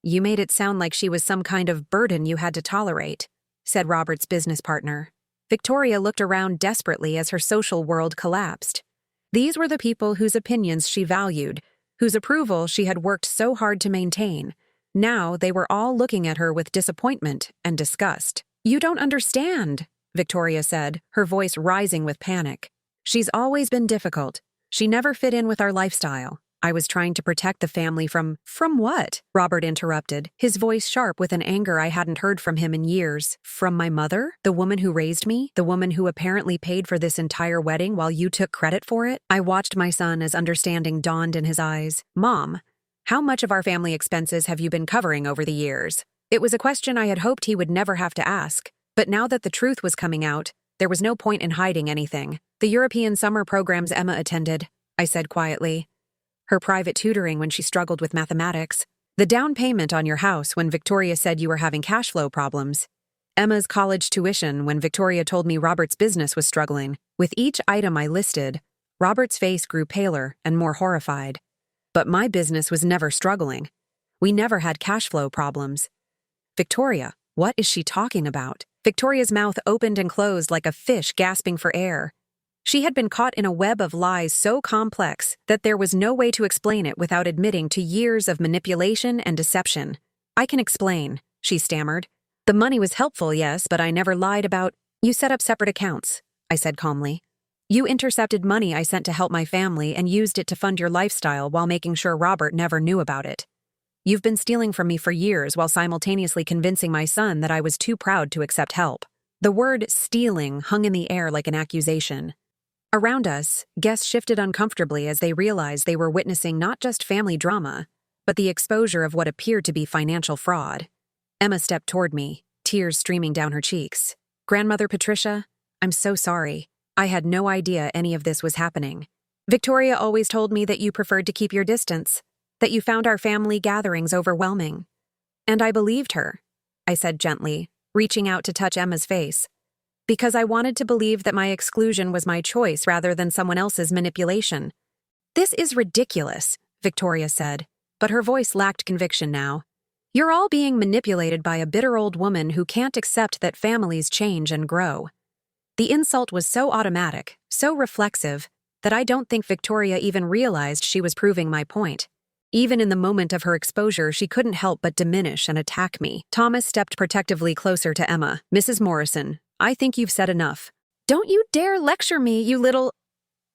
S1: "You made it sound like she was some kind of burden you had to tolerate," said Robert's business partner. Victoria looked around desperately as her social world collapsed. These were the people whose opinions she valued, whose approval she had worked so hard to maintain. Now they were all looking at her with disappointment and disgust. "You don't understand," Victoria said, her voice rising with panic. "She's always been difficult. She never fit in with our lifestyle. I was trying to protect the family from what?" Robert interrupted, his voice sharp with an anger I hadn't heard from him in years. "From my mother? The woman who raised me? The woman who apparently paid for this entire wedding while you took credit for it?" I watched my son as understanding dawned in his eyes. "Mom, how much of our family expenses have you been covering over the years?" It was a question I had hoped he would never have to ask, but now that the truth was coming out, there was no point in hiding anything. "The European summer programs Emma attended," I said quietly. "Her private tutoring when she struggled with mathematics. The down payment on your house when Victoria said you were having cash flow problems. Emma's college tuition when Victoria told me Robert's business was struggling." With each item I listed, Robert's face grew paler and more horrified. "But my business was never struggling. We never had cash flow problems." "Victoria, what is she talking about?" Victoria's mouth opened and closed like a fish gasping for air. She had been caught in a web of lies so complex that there was no way to explain it without admitting to years of manipulation and deception. "I can explain," she stammered. "The money was helpful, yes, but I never lied about—" "You set up separate accounts," I said calmly. "You intercepted money I sent to help my family and used it to fund your lifestyle while making sure Robert never knew about it. You've been stealing from me for years while simultaneously convincing my son that I was too proud to accept help." The word stealing hung in the air like an accusation. Around us, guests shifted uncomfortably as they realized they were witnessing not just family drama, but the exposure of what appeared to be financial fraud. Emma stepped toward me, tears streaming down her cheeks. "Grandmother Patricia, I'm so sorry. I had no idea any of this was happening. Victoria always told me that you preferred to keep your distance, that you found our family gatherings overwhelming. And I believed her," I said gently, reaching out to touch Emma's face. "Because I wanted to believe that my exclusion was my choice rather than someone else's manipulation." "This is ridiculous," Victoria said, but her voice lacked conviction now. "You're all being manipulated by a bitter old woman who can't accept that families change and grow." The insult was so automatic, so reflexive, that I don't think Victoria even realized she was proving my point. Even in the moment of her exposure, she couldn't help but diminish and attack me. Thomas stepped protectively closer to Emma. "Mrs. Morrison, I think you've said enough." "Don't you dare lecture me, you little—"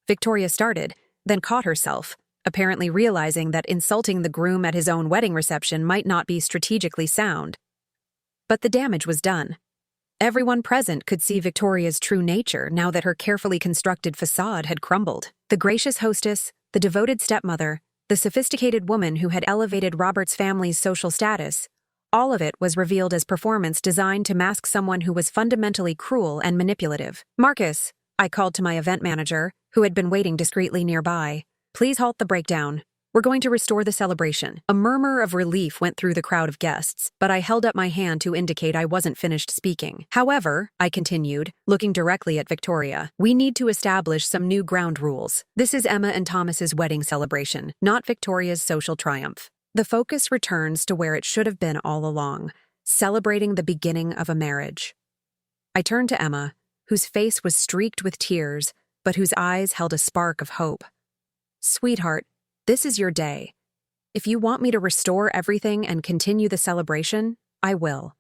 S1: Victoria started, then caught herself, apparently realizing that insulting the groom at his own wedding reception might not be strategically sound. But the damage was done. Everyone present could see Victoria's true nature now that her carefully constructed facade had crumbled. The gracious hostess, the devoted stepmother, the sophisticated woman who had elevated Robert's family's social status, all of it was revealed as performance designed to mask someone who was fundamentally cruel and manipulative. "Marcus," I called to my event manager, who had been waiting discreetly nearby, "please halt the breakdown. We're going to restore the celebration." A murmur of relief went through the crowd of guests, but I held up my hand to indicate I wasn't finished speaking. "However," I continued, looking directly at Victoria, "we need to establish some new ground rules. This is Emma and Thomas's wedding celebration, not Victoria's social triumph. The focus returns to where it should have been all along, celebrating the beginning of a marriage." I turned to Emma, whose face was streaked with tears, but whose eyes held a spark of hope. "Sweetheart, this is your day. If you want me to restore everything and continue the celebration, I will.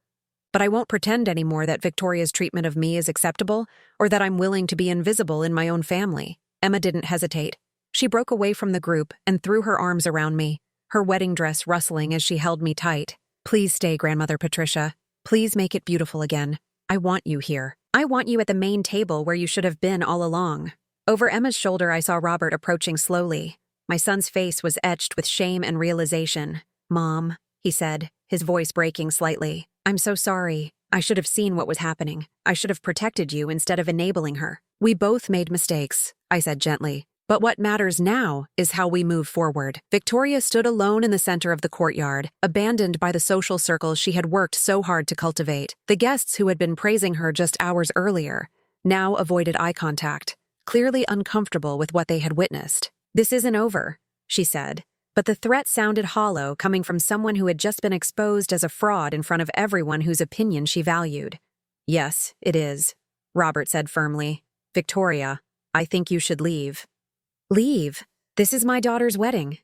S1: But I won't pretend anymore that Victoria's treatment of me is acceptable or that I'm willing to be invisible in my own family." Emma didn't hesitate. She broke away from the group and threw her arms around me, her wedding dress rustling as she held me tight. "Please stay, Grandmother Patricia. Please make it beautiful again. I want you here. I want you at the main table where you should have been all along." Over Emma's shoulder, I saw Robert approaching slowly. My son's face was etched with shame and realization. "Mom," he said, his voice breaking slightly. "I'm so sorry. I should have seen what was happening. I should have protected you instead of enabling her. We both made mistakes," I said gently. "But what matters now is how we move forward." Victoria stood alone in the center of the courtyard, abandoned by the social circles she had worked so hard to cultivate. The guests who had been praising her just hours earlier now avoided eye contact, clearly uncomfortable with what they had witnessed. "This isn't over," she said, but the threat sounded hollow coming from someone who had just been exposed as a fraud in front of everyone whose opinion she valued. "Yes, it is," Robert said firmly. "Victoria, I think you should leave." Leave. This is my daughter's wedding.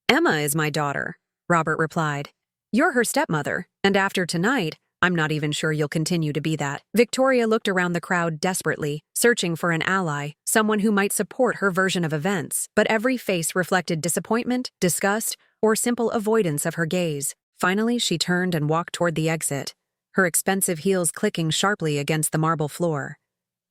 S1: Emma is my daughter, Robert replied. You're her stepmother, and after tonight, I'm not even sure you'll continue to be that. Victoria looked around the crowd desperately, searching for an ally, someone who might support her version of events, but every face reflected disappointment, disgust, or simple avoidance of her gaze. Finally, she turned and walked toward the exit, her expensive heels clicking sharply against the marble floor.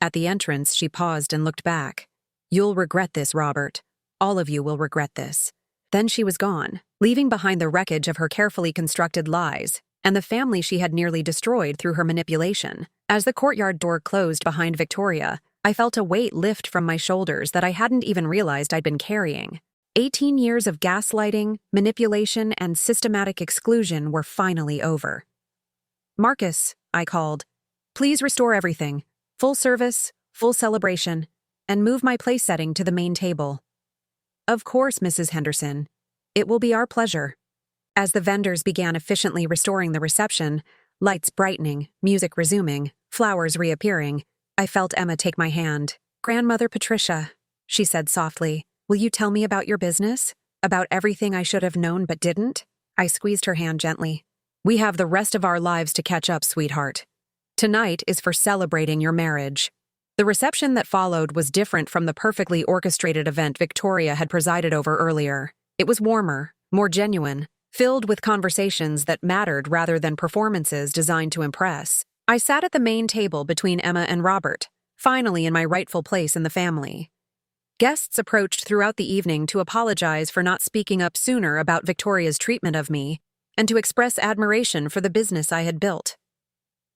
S1: At the entrance, she paused and looked back. You'll regret this, Robert. All of you will regret this. Then she was gone, leaving behind the wreckage of her carefully constructed lies and the family she had nearly destroyed through her manipulation. As the courtyard door closed behind Victoria, I felt a weight lift from my shoulders that I hadn't even realized I'd been carrying. 18 years of gaslighting, manipulation, and systematic exclusion were finally over. Marcus, I called. Please restore everything. Full service, full celebration, and move my place setting to the main table. Of course, Mrs. Henderson. It will be our pleasure. As the vendors began efficiently restoring the reception, lights brightening, music resuming, flowers reappearing, I felt Emma take my hand. Grandmother Patricia, she said softly, will you tell me about your business? About everything I should have known but didn't? I squeezed her hand gently. We have the rest of our lives to catch up, sweetheart. Tonight is for celebrating your marriage. The reception that followed was different from the perfectly orchestrated event Victoria had presided over earlier. It was warmer, more genuine, filled with conversations that mattered rather than performances designed to impress. I sat at the main table between Emma and Robert, finally in my rightful place in the family. Guests approached throughout the evening to apologize for not speaking up sooner about Victoria's treatment of me, and to express admiration for the business I had built.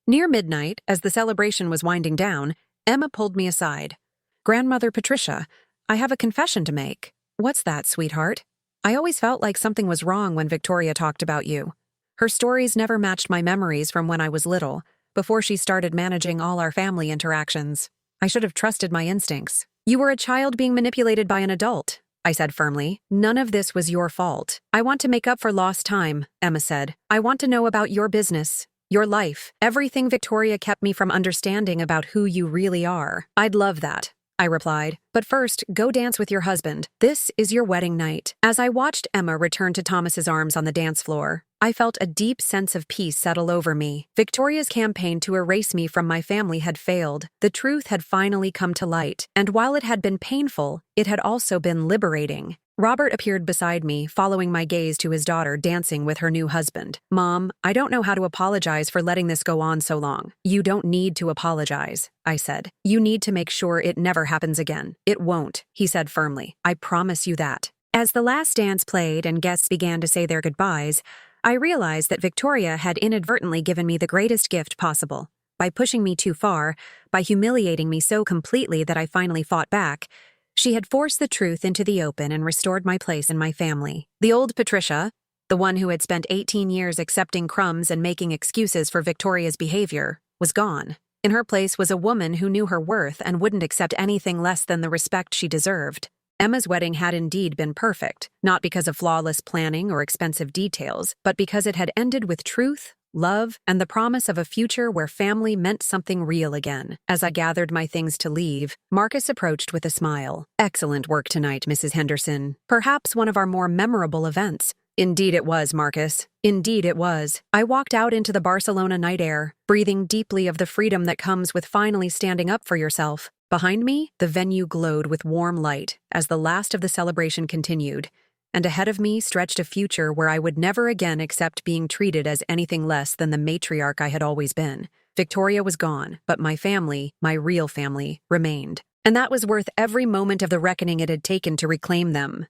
S1: Near midnight, as the celebration was winding down, Emma pulled me aside. Grandmother Patricia, I have a confession to make. What's that, sweetheart? I always felt like something was wrong when Victoria talked about you. Her stories never matched my memories from when I was little, before she started managing all our family interactions. I should have trusted my instincts. You were a child being manipulated by an adult, I said firmly. None of this was your fault. I want to make up for lost time, Emma said. I want to know about your business, your life, everything Victoria kept me from understanding about who you really are. I'd love that, I replied. But first, go dance with your husband. This is your wedding night. As I watched Emma return to Thomas's arms on the dance floor, I felt a deep sense of peace settle over me. Victoria's campaign to erase me from my family had failed. The truth had finally come to light, and while it had been painful, it had also been liberating. Robert appeared beside me, following my gaze to his daughter dancing with her new husband. Mom, I don't know how to apologize for letting this go on so long. You don't need to apologize, I said. You need to make sure it never happens again. It won't, he said firmly. I promise you that. As the last dance played and guests began to say their goodbyes, I realized that Victoria had inadvertently given me the greatest gift possible. By pushing me too far, by humiliating me so completely that I finally fought back, she had forced the truth into the open and restored my place in my family. The old Patricia, the one who had spent 18 years accepting crumbs and making excuses for Victoria's behavior, was gone. In her place was a woman who knew her worth and wouldn't accept anything less than the respect she deserved. Emma's wedding had indeed been perfect, not because of flawless planning or expensive details, but because it had ended with truth, love, and the promise of a future where family meant something real again. As I gathered my things to leave, Marcus approached with a smile. Excellent work tonight, Mrs. Henderson. Perhaps one of our more memorable events. Indeed it was, Marcus. Indeed it was. I walked out into the Barcelona night air, breathing deeply of the freedom that comes with finally standing up for yourself. Behind me, the venue glowed with warm light as the last of the celebration continued, and ahead of me stretched a future where I would never again accept being treated as anything less than the matriarch I had always been. Victoria was gone, but my family, my real family, remained. And that was worth every moment of the reckoning it had taken to reclaim them.